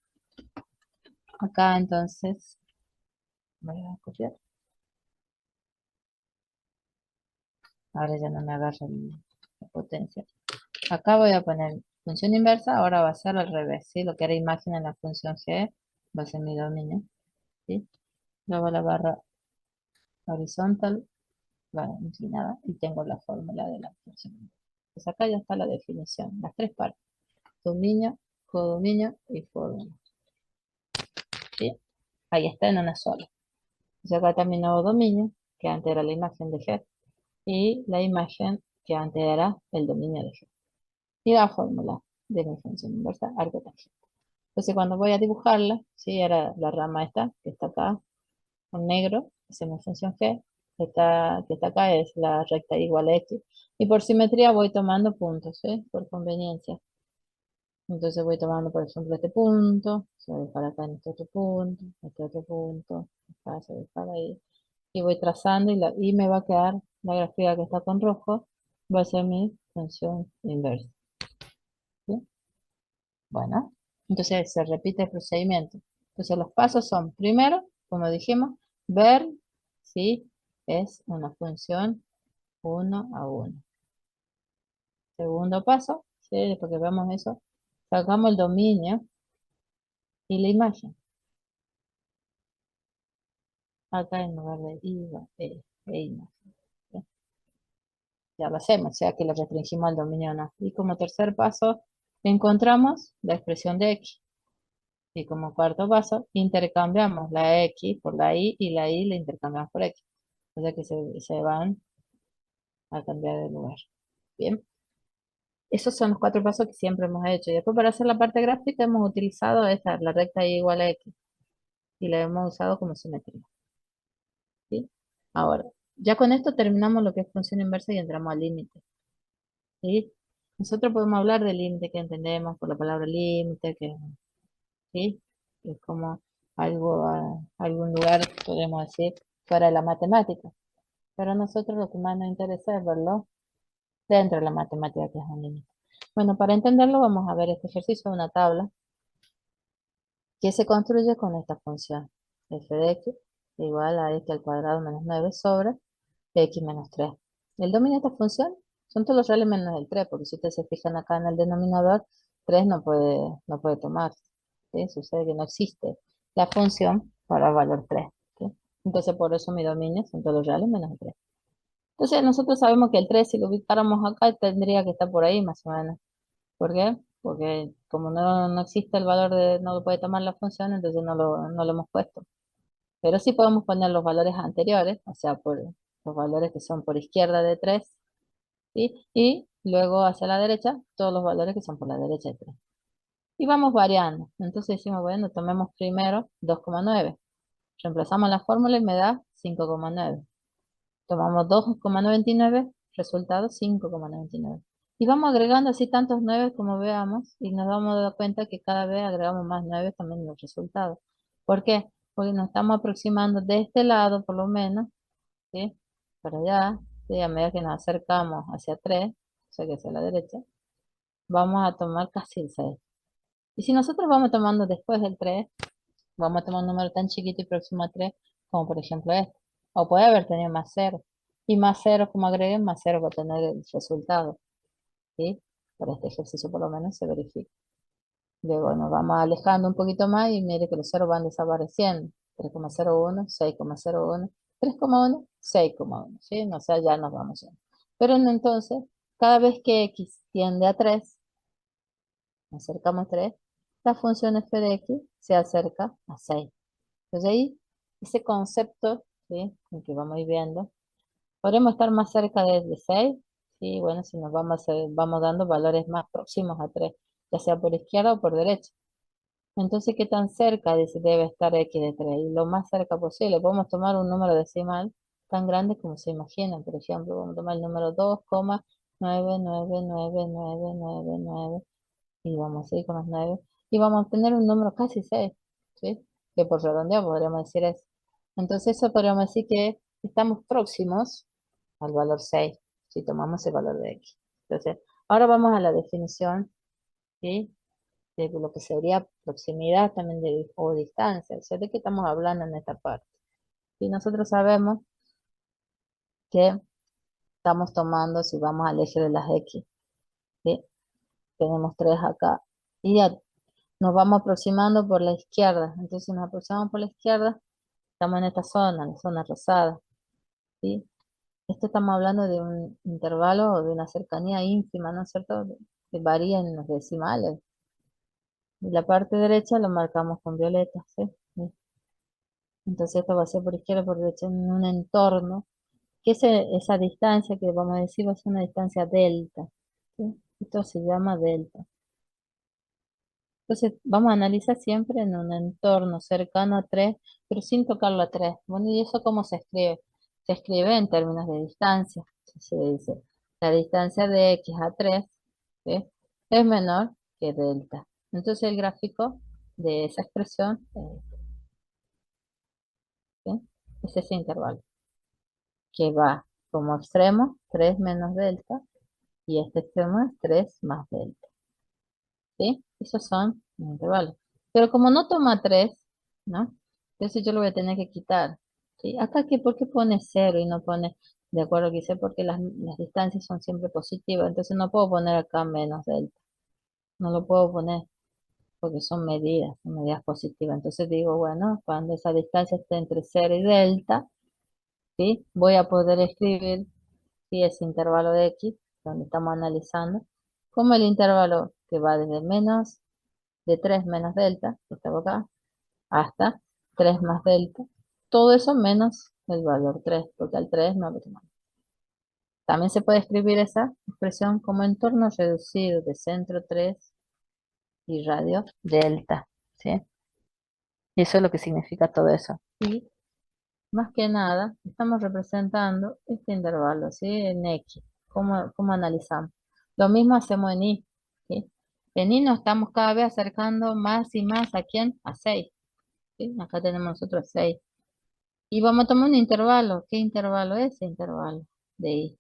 Acá entonces, voy a copiar. Ahora ya no me agarra la potencia. Acá voy a poner función inversa, ahora va a ser al revés, ¿sí? Lo que era imagen en la función G va a ser mi dominio, ¿sí? Luego la barra horizontal va inclinada y tengo la fórmula de la función inversa. Pues acá ya está la definición, las tres partes, dominio, codominio y fórmula, ¿sí? Ahí está en una sola. Entonces acá está mi nuevo dominio, que antes era la imagen de G, y la imagen que antes era el dominio de G. Y la fórmula de mi función inversa, arco tangente. Entonces cuando voy a dibujarla, ¿sí? Era la rama esta, que está acá, con negro, esa es mi función G, que está acá es la recta igual a X. Y por simetría voy tomando puntos, ¿sí? Por conveniencia. Entonces voy tomando, por ejemplo, este punto, se va a dejar acá en este otro punto, acá se va a dejar ahí. Y voy trazando y me va a quedar la gráfica que está con rojo, va a ser mi función inversa. ¿Sí? Bueno, entonces se repite el procedimiento. Entonces los pasos son, primero, como dijimos, ver si es una función 1 a 1. Segundo paso, ¿sí? Después que vemos eso, sacamos el dominio y la imagen. Acá en lugar de I, va imagen. ¿Sí? Ya lo hacemos, o sea que le restringimos al dominio no. Y como tercer paso, encontramos la expresión de X. Y como cuarto paso, intercambiamos la X por la Y la intercambiamos por X. O sea que se van a cambiar de lugar. Bien. Esos son los 4 pasos que siempre hemos hecho. Y después para hacer la parte gráfica hemos utilizado esta, la recta Y igual a X. Y la hemos usado como simetría. ¿Sí? Ahora, ya con esto terminamos lo que es función inversa y entramos al límite. ¿Sí? Nosotros podemos hablar del límite que entendemos por la palabra límite, ¿sí? Que es como algo, algún lugar, podemos decir, fuera de la matemática. Pero a nosotros lo que más nos interesa es verlo dentro de la matemática, que es un límite. Bueno, para entenderlo vamos a ver este ejercicio de una tabla que se construye con esta función. F de x igual a x al cuadrado menos 9 sobre x menos 3. El dominio de esta función son todos los reales menos el 3, porque si ustedes se fijan acá en el denominador, 3 no puede tomar. ¿Sí? Sucede que no existe la función para valor 3. ¿Sí? Entonces por eso mi dominio son todos los reales menos el 3. Entonces nosotros sabemos que el 3 si lo ubicáramos acá tendría que estar por ahí más o menos. ¿Por qué? Porque como no existe el valor de, no lo puede tomar la función, entonces no lo hemos puesto. Pero sí podemos poner los valores anteriores, o sea, por los valores que son por izquierda de 3, ¿sí? Y luego hacia la derecha, todos los valores que son por la derecha de 3. Y vamos variando. Entonces decimos, bueno, tomemos primero 2,9. Reemplazamos la fórmula y me da 5,9. Tomamos 2,99, resultado 5,99. Y vamos agregando así tantos 9 como veamos y nos vamos a dar cuenta que cada vez agregamos más 9 también en los resultados. ¿Por qué? Porque nos estamos aproximando de este lado por lo menos, ¿sí? Para allá, ¿sí? A medida que nos acercamos hacia 3, o sea que hacia la derecha, vamos a tomar casi el 6. Y si nosotros vamos tomando después del 3, vamos a tomar un número tan chiquito y próximo a 3, como por ejemplo este. O puede haber tenido más 0. Y más 0, como agreguen, más 0 va a tener el resultado. ¿Sí? Para este ejercicio por lo menos se verifica. Luego nos vamos alejando un poquito más y mire que los ceros van desapareciendo. 3,01, 6,01, 3,1, 6,1. ¿Sí? No sé, ya nos vamos yendo. Pero entonces, cada vez que x tiende a 3, acercamos a 3, la función f de x se acerca a 6. Entonces ahí, ese concepto, ¿sí? En que vamos a ir viendo, podremos estar más cerca de 6, ¿sí? Bueno, si nos vamos dando valores más próximos a 3, ya sea por izquierda o por derecha. Entonces, ¿qué tan cerca debe estar x de 3? Y lo más cerca posible. Podemos tomar un número decimal tan grande como se imaginan. Por ejemplo, vamos a tomar el número 2,9999999 y vamos a ir con los 9 y vamos a obtener un número casi 6, ¿sí? Que por redondear podríamos decir eso. Entonces, eso podríamos decir que estamos próximos al valor 6 si tomamos el valor de x. Entonces, ahora vamos a la definición, ¿sí? De lo que sería proximidad también o distancia. O sea, ¿de qué estamos hablando en esta parte? Y nosotros sabemos que estamos tomando, si vamos al eje de las x, ¿sí? Tenemos 3 acá. Y ya nos vamos aproximando por la izquierda. Entonces, si nos aproximamos por la izquierda, estamos en esta zona, la zona rosada, ¿sí? Esto estamos hablando de un intervalo o de una cercanía ínfima, ¿no es cierto? Que varía en los decimales. Y la parte derecha lo marcamos con violeta, ¿sí? ¿Sí? Entonces esto va a ser por izquierda, por derecha, en un entorno, que esa distancia que vamos a decir va a ser una distancia delta, ¿sí? Esto se llama delta. Entonces vamos a analizar siempre en un entorno cercano a 3, pero sin tocarlo a 3. Bueno, ¿y eso cómo se escribe? se escribe en términos de distancia. Se dice, la distancia de x a 3, ¿sí?, es menor que delta. Entonces el gráfico de esa expresión ¿sí?, es ese intervalo, que va como extremo 3 menos delta, y este extremo es 3 más delta. ¿Sí? Esos son los intervalos. Pero como no toma 3, ¿no? Entonces yo lo voy a tener que quitar. ¿Sí? Acá, ¿por qué pone 0 y no pone, de acuerdo que hice? Porque las distancias son siempre positivas. Entonces no puedo poner acá menos delta. No lo puedo poner porque son medidas positivas. Entonces digo, bueno, cuando esa distancia esté entre 0 y delta, ¿sí?, voy a poder escribir, ¿sí?, ese intervalo de x, donde estamos analizando, como el intervalo que va desde menos de 3 menos delta, que está acá, hasta 3 más delta. Todo eso menos el valor 3, porque al 3 no lo tomamos. También se puede escribir esa expresión como entorno reducido de centro 3 y radio delta, ¿sí? Y eso es lo que significa todo eso. Y más que nada, estamos representando este intervalo, ¿sí?, en X. ¿Cómo analizamos? Lo mismo hacemos en Y, ¿sí? En Y nos estamos cada vez acercando más y más, ¿a quién? A 6, ¿sí? Acá tenemos nosotros 6. Y vamos a tomar un intervalo. ¿Qué intervalo es ese intervalo de Y?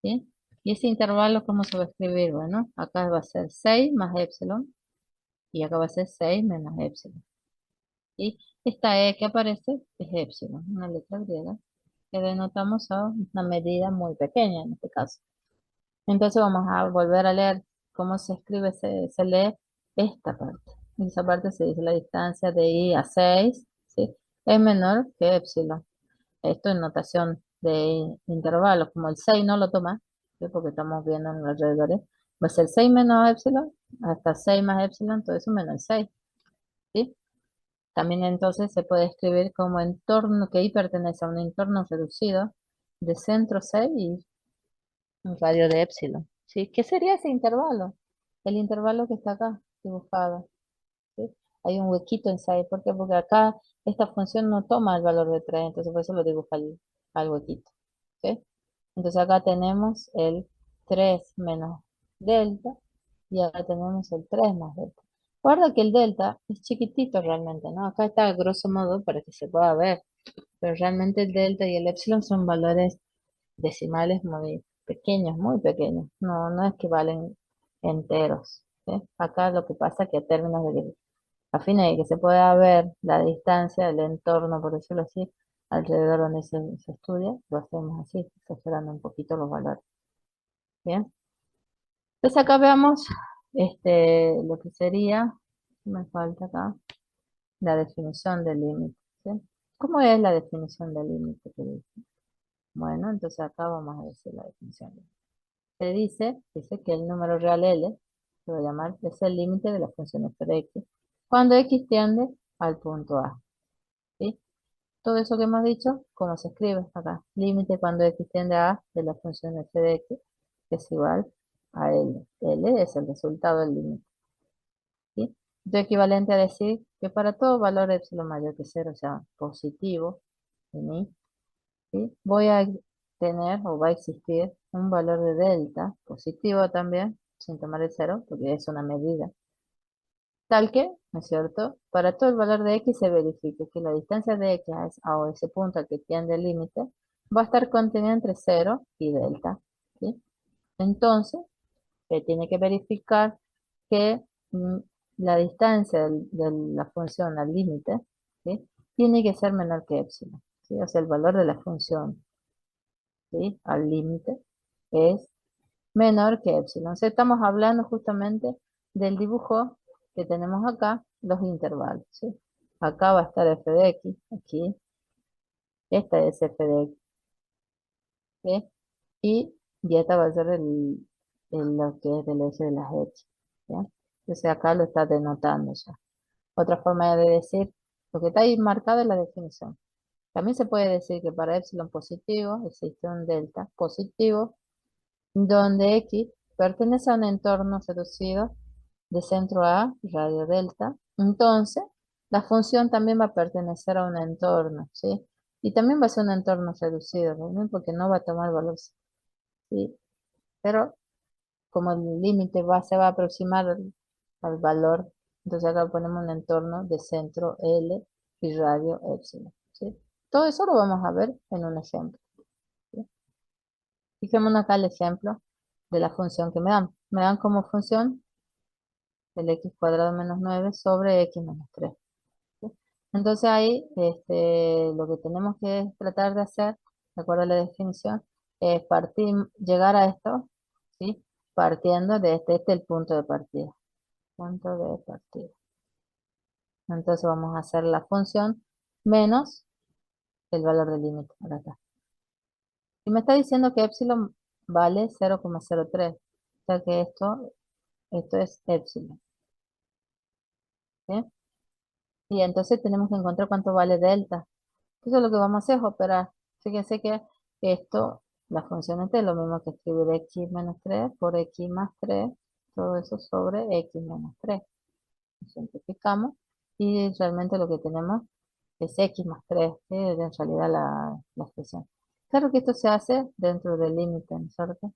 ¿Sí? Y ese intervalo, ¿cómo se va a escribir? Bueno, acá va a ser 6 más epsilon, y acá va a ser 6 menos epsilon. Y esta E que aparece es epsilon, una letra griega, que denotamos a una medida muy pequeña en este caso. Entonces vamos a volver a leer cómo se escribe, se lee esta parte. En esa parte se dice la distancia de I a 6, ¿sí?, es menor que epsilon. Esto en notación de intervalos, como el 6 no lo toma, ¿sí?, porque estamos viendo en los alrededores, va a ser 6 menos epsilon, hasta 6 más epsilon, todo eso menos el 6, ¿sí? También entonces se puede escribir como entorno, que ahí pertenece a un entorno reducido de centro 6 y un radio de epsilon, ¿sí? ¿Qué sería ese intervalo? El intervalo que está acá dibujado, ¿sí? Hay un huequito en 6, ¿por qué? Porque acá esta función no toma el valor de 3, entonces por eso lo dibuja al huequito, ¿sí? Entonces acá tenemos el 3 menos delta, y acá tenemos el 3 más delta. Guarda que el delta es chiquitito realmente, ¿no? Acá está a grosso modo para que se pueda ver, pero realmente el delta y el epsilon son valores decimales muy pequeños, muy pequeños. No, no es que valen enteros, ¿sí? Acá lo que pasa es que a términos de que, a fin de que se pueda ver la distancia, el entorno, por decirlo así, alrededor donde se estudia, lo hacemos así, exagerando un poquito los valores. Bien. Entonces acá veamos lo que sería, me falta acá, la definición del límite, ¿sí? ¿Cómo es la definición del límite que dice? Bueno, entonces acá vamos a decir la definición. Se dice que el número real L, se va a llamar, es el límite de la función f de x, cuando x tiende al punto A, ¿sí? Todo eso que hemos dicho, ¿cómo se escribe acá? Límite cuando x tiende a A de la función f de x, que es igual a L. L es el resultado del límite, ¿sí? Es equivalente a decir que para todo valor epsilon mayor que 0, o sea, positivo, en I, ¿sí?, voy a tener o va a existir un valor de delta positivo también, sin tomar el 0, porque es una medida. Tal que, ¿no es cierto?, para todo el valor de x se verifique que la distancia de x a ese punto al que tiende el límite va a estar contenida entre 0 y delta, ¿sí? Entonces, se tiene que verificar que la distancia de la función al límite, ¿sí?, tiene que ser menor que epsilon, ¿sí? O sea, el valor de la función, ¿sí?, al límite es menor que epsilon. O sea, estamos hablando justamente del dibujo que tenemos acá, los intervalos, ¿sí? Acá va a estar f de x, aquí, esta es f de x, ¿sí? Y esta va a ser lo que es del eje de las x, ¿ya? Entonces acá lo está denotando ya. Otra forma de decir, lo que está ahí marcado es la definición. También se puede decir que para epsilon positivo existe un delta positivo, donde x pertenece a un entorno reducido de centro a radio delta. Entonces, la función también va a pertenecer a un entorno, ¿sí? Y también va a ser un entorno reducido, ¿no? Porque no va a tomar valor, ¿sí? Pero como el límite se va a aproximar al valor, entonces acá ponemos un entorno de centro L y radio epsilon, ¿sí? Todo eso lo vamos a ver en un ejemplo, ¿sí? Fijémonos acá el ejemplo de la función que me dan. Me dan como función el x cuadrado menos 9 sobre x menos 3. ¿Sí? Entonces ahí lo que tenemos que tratar de hacer, de acuerdo a la definición, es llegar a esto, ¿sí? Partiendo de este el punto de partida. Punto de partida. Entonces vamos a hacer la función menos el valor del límite. Acá está. Y me está diciendo que epsilon vale 0,03. O sea que esto es epsilon. ¿Sí? Y entonces tenemos que encontrar cuánto vale delta. Eso es lo que vamos a hacer, es operar. Fíjense que esto, la función esta es lo mismo que escribir x menos 3 por x más 3, todo eso sobre x menos 3. Simplificamos y realmente lo que tenemos es x más 3, que es en realidad la expresión. Claro que esto se hace dentro del límite, ¿no es cierto?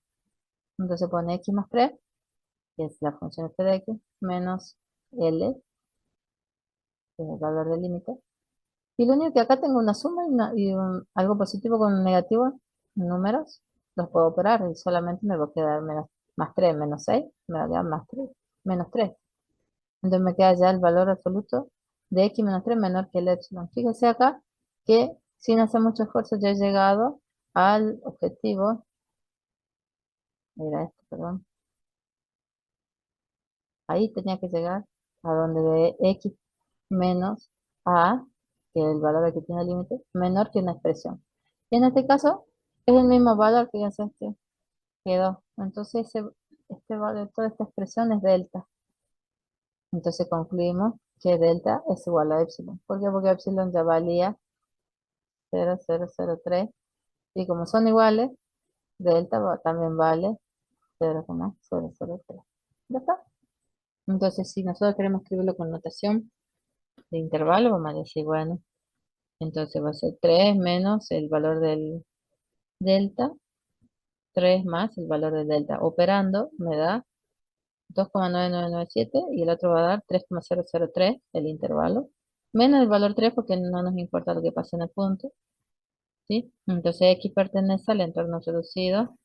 Entonces pone x más 3, que es la función f de x, menos l, que es el valor del límite. Y lo único que acá tengo una suma algo positivo con un negativo en números, los puedo operar y solamente me va a quedar más 3 menos 6, me va a quedar más 3, menos 3. Entonces me queda ya el valor absoluto de x menos 3 menor que el epsilon. Fíjense acá que sin hacer mucho esfuerzo ya he llegado al objetivo. Mira esto, perdón. Ahí tenía que llegar a donde de x menos a, que es el valor que tiene el límite, menor que una expresión. Y en este caso es el mismo valor, fíjense, este quedó. Entonces este valor, toda esta expresión es delta. Entonces concluimos que delta es igual a epsilon. ¿Por qué? Porque epsilon ya valía 0,003 y como son iguales, delta también vale 0,003. ¿Ya está? Entonces si nosotros queremos escribirlo con notación de intervalo, vamos a decir, bueno, entonces va a ser 3 menos el valor del delta, 3 más el valor del delta. Operando me da 2,9997 y el otro va a dar 3,003, el intervalo, menos el valor 3 porque no nos importa lo que pase en el punto, ¿sí? Entonces x pertenece al entorno reducido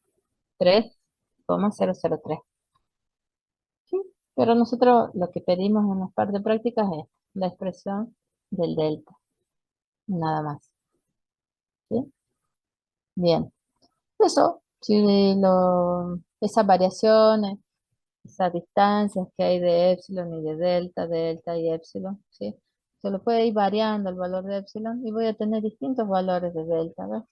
3,003. ¿Sí? Pero nosotros lo que pedimos en las partes prácticas es la expresión del delta, nada más. ¿Sí? Bien. Eso, si esas variaciones, esas distancias que hay de epsilon y de delta, delta y epsilon, ¿sí? Se lo puede ir variando el valor de epsilon y voy a tener distintos valores de delta, ¿ves?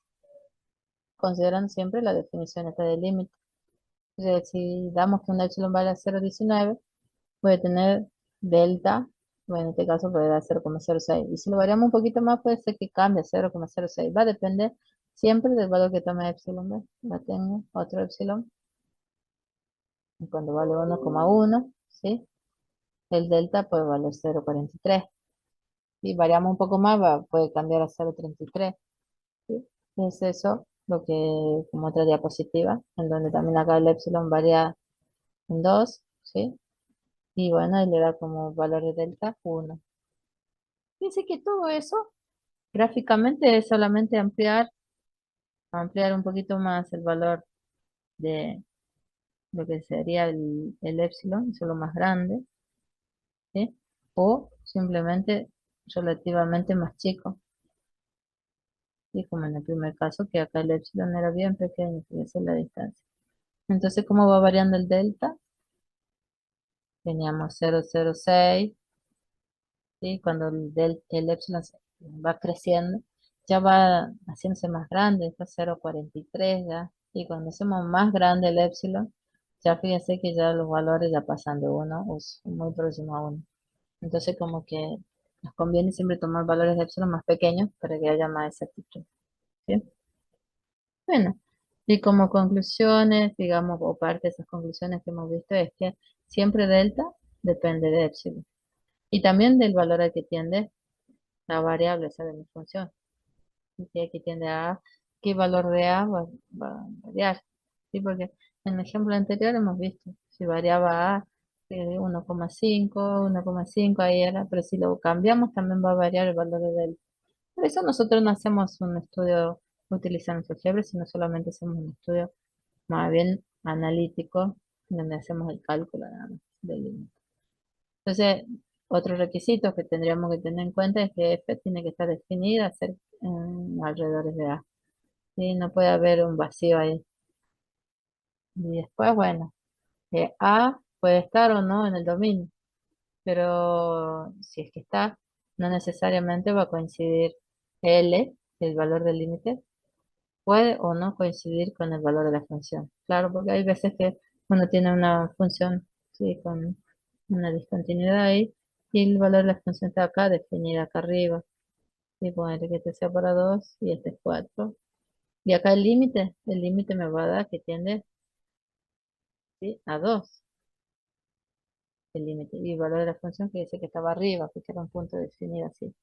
Considerando siempre la definición esta del límite. Si damos que un epsilon vale a 0,19, voy a tener delta, bueno, en este caso puede dar 0,06. Y si lo variamos un poquito más, puede ser que cambie a 0,06. Va a depender siempre del valor que tome epsilon, ¿ves? Ya tengo otro epsilon. Y cuando vale 1,1, ¿sí? El delta puede valer 0,43. Si variamos un poco más, puede cambiar a 0,33. ¿Sí? Es eso lo que, como otra diapositiva, en donde también acá el epsilon varía en 2, ¿sí? Y bueno, y le da como valor de delta 1. Fíjense que todo eso gráficamente es solamente ampliar un poquito más el valor de lo que sería el epsilon, solo más grande, ¿sí? O simplemente relativamente más chico. Y como en el primer caso, que acá el epsilon era bien pequeño, fíjense la distancia. Entonces, ¿cómo va variando el delta? Teníamos 0,06, ¿sí? Cuando el epsilon va creciendo, ya va haciéndose más grande, está 0,43 ya. Y cuando hacemos más grande el epsilon, ya fíjense que ya los valores ya pasan de 1 o muy próximo a 1. Entonces, como que nos conviene siempre tomar valores de epsilon más pequeños para que haya más exactitud. ¿Sí? Bueno, y como conclusiones, digamos, o parte de esas conclusiones que hemos visto es que siempre delta depende de epsilon. Y también del valor al que tiende la variable, esa de mi función. que aquí tiende a A, ¿qué valor de A va a variar? ¿Sí? Porque en el ejemplo anterior hemos visto, si variaba A, 1,5, 1,5 ahí era, pero si lo cambiamos también va a variar el valor de delta. Por eso nosotros no hacemos un estudio utilizando GeoGebra, sino solamente hacemos un estudio más bien analítico, donde hacemos el cálculo nada más del límite. Entonces, otro requisito que tendríamos que tener en cuenta es que F tiene que estar definida en alrededores de A. ¿Sí? No puede haber un vacío ahí. Y después, bueno, A puede estar o no en el dominio, pero si es que está, no necesariamente va a coincidir L, el valor del límite, puede o no coincidir con el valor de la función. Claro, porque hay veces que uno tiene una función, ¿sí? Con una discontinuidad ahí, y el valor de la función está acá, definida acá arriba. Y poner que este sea para 2 y este es 4. Y acá el límite me va a dar que tiende, ¿sí? A 2 el límite. Y el valor de la función que dice que estaba arriba, porque era un punto definido así.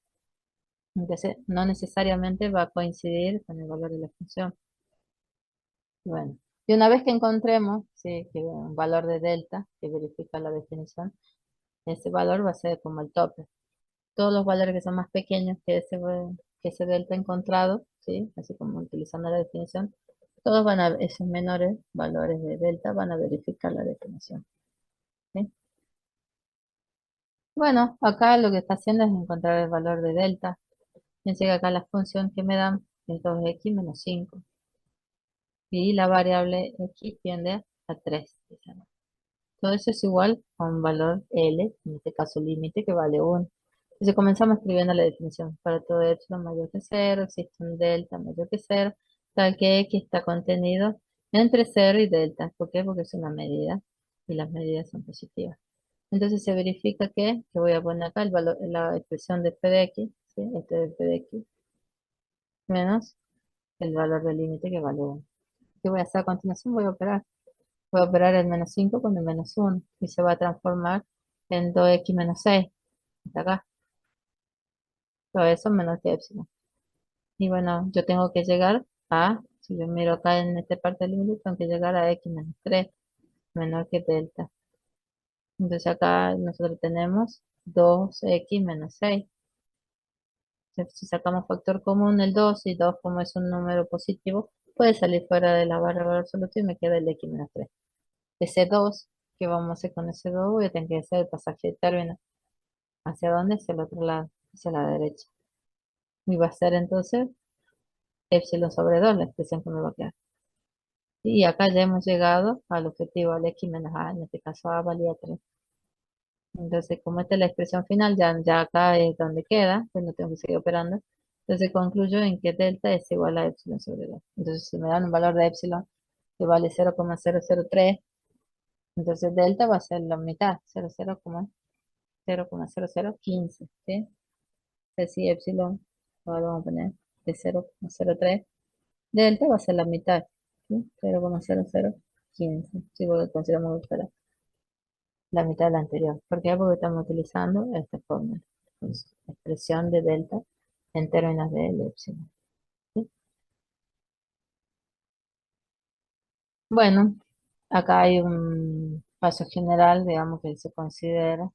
Entonces, no necesariamente va a coincidir con el valor de la función. Bueno, y una vez que encontremos, sí, que un valor de delta, que verifica la definición, ese valor va a ser como el tope. Todos los valores que son más pequeños que ese delta encontrado, ¿sí? Así como utilizando la definición, todos esos menores valores de delta van a verificar la definición. ¿Sí? Bueno, acá lo que está haciendo es encontrar el valor de delta. Fíjense que acá la función que me dan es 2x menos 5. Y la variable x tiende a 3. Todo eso es igual a un valor L, en este caso límite, que vale 1. Entonces comenzamos escribiendo la definición. Para todo epsilon mayor que 0, existe un delta mayor que 0, tal que x está contenido entre 0 y delta. ¿Por qué? Porque es una medida y las medidas son positivas. Entonces se verifica que voy a poner acá el valor, la expresión de f de x, ¿sí? Este de f de x, menos el valor del límite que vale 1. ¿Qué voy a hacer a continuación? Voy a operar. Voy a operar el menos 5 con el menos 1 y se va a transformar en 2x menos 6. Hasta acá. Todo eso menos que epsilon. Y bueno, yo tengo que llegar si yo miro acá en esta parte del límite, tengo que llegar a x menos 3, menor que delta. Entonces acá nosotros tenemos 2x menos 6. Si sacamos factor común el 2 y 2 como es un número positivo, puede salir fuera de la barra de absoluto y me queda el x menos 3. Ese 2, ¿qué vamos a hacer con ese 2? Voy a tener que hacer el pasaje de término. ¿Hacia dónde? Hacia el otro lado, hacia la derecha. Y va a ser entonces epsilon sobre 2 la expresión que me va a quedar. Y acá ya hemos llegado al objetivo, al x menos a, en este caso a valía 3. Entonces, como esta es la expresión final, ya acá es donde queda, pues no tengo que seguir operando. Entonces concluyo en que delta es igual a epsilon sobre 2. Entonces, si me dan un valor de epsilon que vale 0,003, entonces delta va a ser la mitad, 0,0015, ¿sí? Entonces, si epsilon, ahora vamos a poner de 0,03, delta va a ser la mitad, ¿sí? 0,0015, si consideramos que fuera la mitad de la anterior. ¿Por qué? Porque estamos utilizando esta fórmula, entonces, expresión de delta en términos de epsilon, ¿sí? Bueno, acá hay un paso general, digamos, que se considera,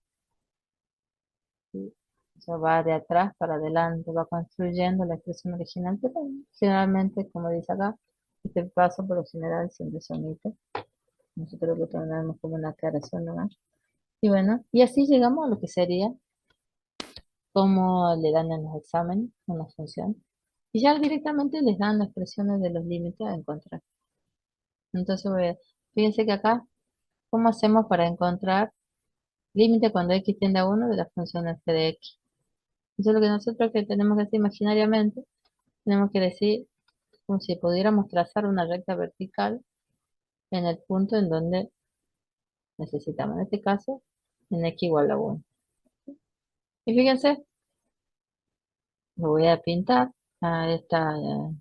¿sí? O sea, va de atrás para adelante, va construyendo la expresión original, pero generalmente, como dice acá, este paso por lo general siempre se omite. Nosotros lo tomamos como una aclaración nomás. Y bueno, y así llegamos a lo que sería cómo le dan en los exámenes una función. Y ya directamente les dan las expresiones de los límites a encontrar. Entonces, fíjense que acá, ¿cómo hacemos para encontrar límite cuando x tiende a 1 de la función f de x? Entonces, lo que nosotros que tenemos que hacer imaginariamente, tenemos que decir como si pudiéramos trazar una recta vertical en el punto en donde necesitamos, en este caso, en x igual a 1. Y fíjense, lo voy a pintar a esta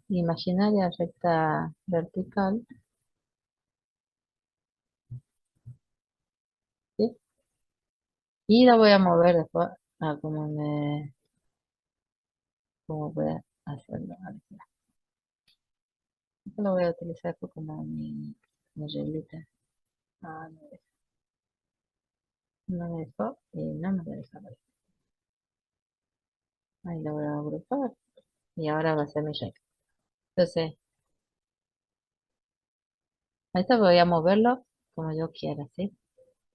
imaginaria recta vertical, ¿sí? Y la voy a mover después a como voy a hacerlo. A ver, ya. Esto lo voy a utilizar como mi reglita. Ah, no me dejó y no me deja ver. Ahí lo voy a agrupar y ahora va a ser mi regla. Entonces, esto voy a moverlo como yo quiera, ¿sí?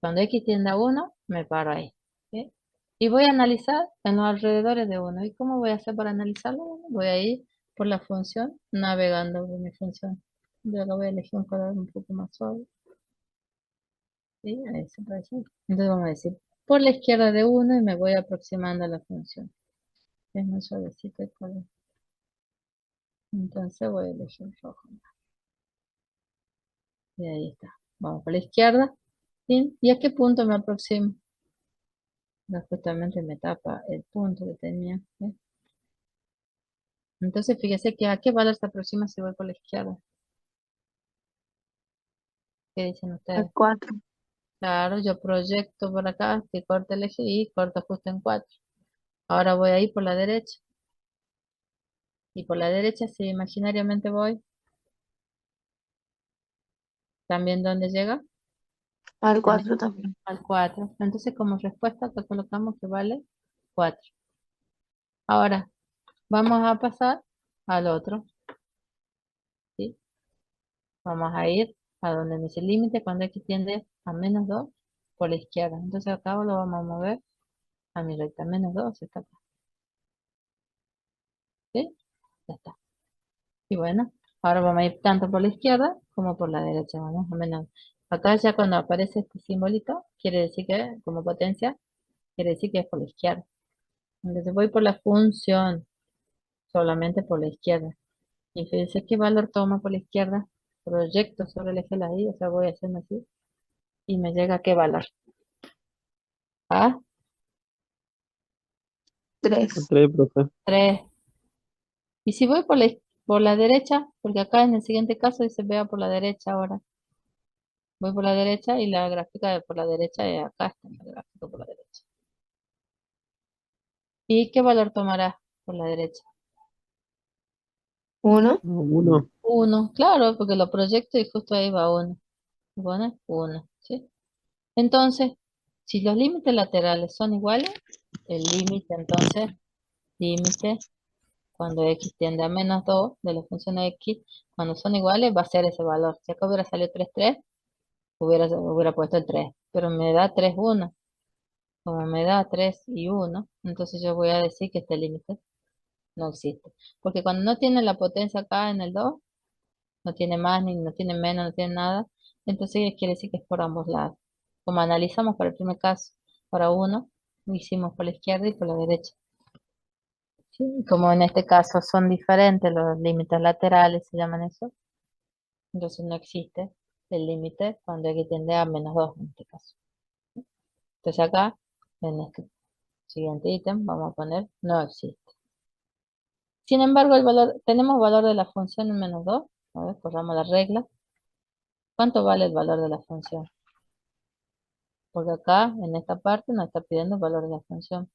Cuando X tiende a 1, me paro ahí, ¿sí? Y voy a analizar en los alrededores de 1. ¿Y cómo voy a hacer para analizarlo? Bueno, voy a ir por la función, navegando por mi función. Yo lo voy a elegir un color un poco más suave. ¿Sí? Ahí se puede hacer. Entonces vamos a decir, por la izquierda de 1 y me voy aproximando a la función. Es muy suavecito el color. Entonces voy a elegir rojo. Y ahí está. Vamos por la izquierda. ¿Sí? ¿Y a qué punto me aproximo? No, justamente me tapa el punto que tenía. ¿Sí? Entonces fíjese que a qué valor se aproxima si voy por la izquierda. ¿Qué dicen Al ustedes? 4. Claro, yo proyecto por acá, que corte el eje y corto justo en 4. Ahora voy a ir por la derecha. Y por la derecha, si imaginariamente voy, también ¿dónde llega? Al 4 también. Al 4. Entonces como respuesta acá colocamos que vale 4. Ahora vamos a pasar al otro. ¿Sí? Vamos a ir a donde me dice límite cuando X tiende a -2 por la izquierda. Entonces acá lo vamos a mover a mi recta. -2 está acá. ¿Sí? Ya está. Y bueno, ahora vamos a ir tanto por la izquierda como por la derecha. Vamos a menos. Acá ya cuando aparece este simbolito, quiere decir que, como potencia, quiere decir que es por la izquierda. Entonces voy por la función, solamente por la izquierda. Y fíjense qué valor toma por la izquierda. Proyecto sobre el eje de la Y, o sea, voy haciendo así. Y me llega a qué valor. A 3. 3, profe. 3. Y si voy por la derecha, porque acá en el siguiente caso dice vea por la derecha ahora. Voy por la derecha y la gráfica de por la derecha es acá está la gráfica por la derecha. ¿Y qué valor tomará por la derecha? 1. 1. 1, claro, porque lo proyecto y justo ahí va 1. Bueno, 1, ¿sí? Entonces, si los límites laterales son iguales, el límite entonces, límite cuando x tiende a -2 de la función x, cuando son iguales va a ser ese valor. Si acá hubiera salido 3, 3, hubiera puesto el 3, pero me da 3, 1. Como me da 3 y 1, entonces yo voy a decir que este límite no existe. Porque cuando no tiene la potencia acá en el 2, no tiene más, ni no tiene menos, no tiene nada, entonces quiere decir que es por ambos lados. Como analizamos para el primer caso, para 1, lo hicimos por la izquierda y por la derecha. ¿Sí? Como en este caso son diferentes los límites laterales, se llaman eso, entonces no existe el límite cuando x tiende a -2 en este caso. Entonces acá, en este siguiente ítem, vamos a poner no existe. Sin embargo, tenemos valor de la función en -2. A ver, corramos la regla. ¿Cuánto vale el valor de la función? Porque acá, en esta parte, nos está pidiendo el valor de la función.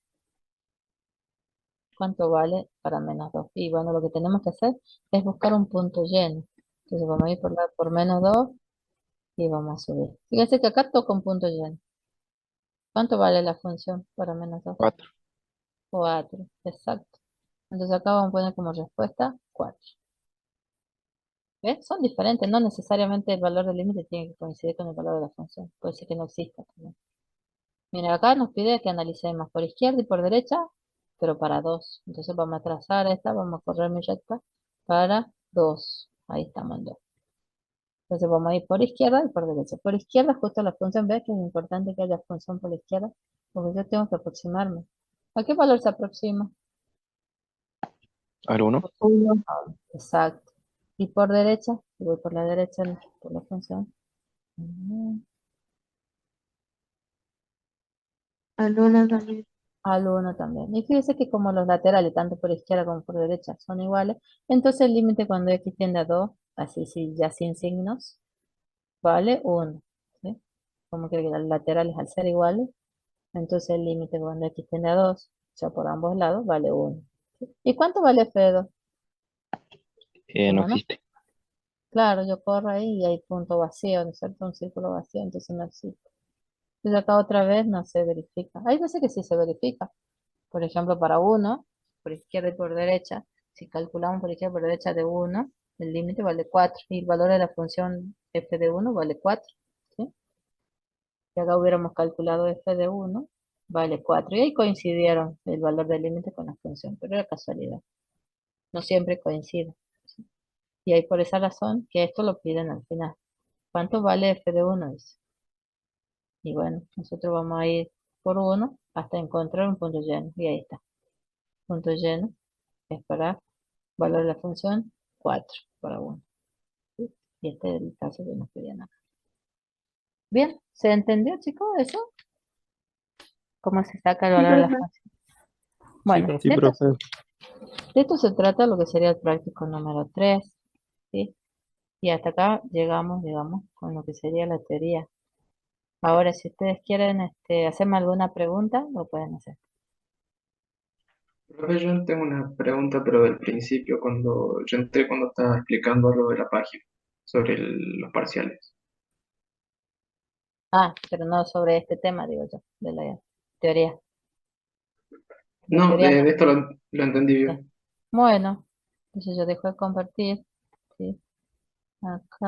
¿Cuánto vale para -2? Y bueno, lo que tenemos que hacer es buscar un punto lleno. Entonces vamos a ir por -2 y vamos a subir. Fíjense que acá toca un punto lleno. ¿Cuánto vale la función para -2? 4. 4, exacto. Entonces acá vamos a poner como respuesta 4. ¿Ves? Son diferentes, no necesariamente el valor del límite tiene que coincidir con el valor de la función. Puede ser que no exista también. Mira, acá nos pide que analicemos por izquierda y por derecha, pero para 2. Entonces vamos a trazar esta, vamos a correr mi recta para 2. Ahí estamos en 2. Entonces vamos a ir por izquierda y por derecha. Por izquierda, justo la función, ¿ves que es importante que haya función por la izquierda? Porque yo tengo que aproximarme. ¿A qué valor se aproxima? Al 1. 1. Exacto. Y por derecha, si voy por la derecha, por la función. mm, Al 1 también. Al 1 también. Y fíjese que como los laterales, tanto por izquierda como por derecha, son iguales, entonces el límite cuando x tiende a 2, así sí, ya sin signos, vale 1. ¿Sí? Como que los laterales al ser iguales, entonces el límite cuando x tiende a 2, ya por ambos lados, vale 1. ¿Sí? ¿Y cuánto vale f de 2? No ¿Cómo no? existe. Claro, yo corro ahí y hay punto vacío, ¿no es cierto? Un círculo vacío, entonces no existe. Entonces acá otra vez no se verifica. Hay veces que sí se verifica. Por ejemplo, para uno, por izquierda y por derecha, si calculamos por izquierda y por derecha de uno, el límite vale 4 y el valor de la función f de uno vale 4. ¿Sí? Si acá hubiéramos calculado f de uno vale 4 y ahí coincidieron el valor del límite con la función, pero era casualidad. No siempre coincide. ¿Sí? Y hay por esa razón que esto lo piden al final. ¿Cuánto vale f de uno? Dice. Y bueno, nosotros vamos a ir por uno hasta encontrar un punto lleno. Y ahí está. Punto lleno es para valor de la función 4 para uno. ¿Sí? Y este es el caso que nos pedían acá. Bien, ¿se entendió, chicos, eso? ¿Cómo se saca el Sí, valor de la profe. función? Sí, Bueno, profe. de esto se trata lo que sería el práctico número 3. ¿Sí? Y hasta acá llegamos, digamos, con lo que sería la teoría. Ahora, si ustedes quieren hacerme alguna pregunta, lo pueden hacer. Profe, yo tengo una pregunta, pero del principio, cuando yo entré, cuando estaba explicando lo de la página, sobre los parciales. Ah, pero no sobre este tema, digo yo, de la teoría. La No, teoría no. de esto lo entendí Ya. bien. Bueno, entonces yo dejo de compartir. ¿Sí? Acá.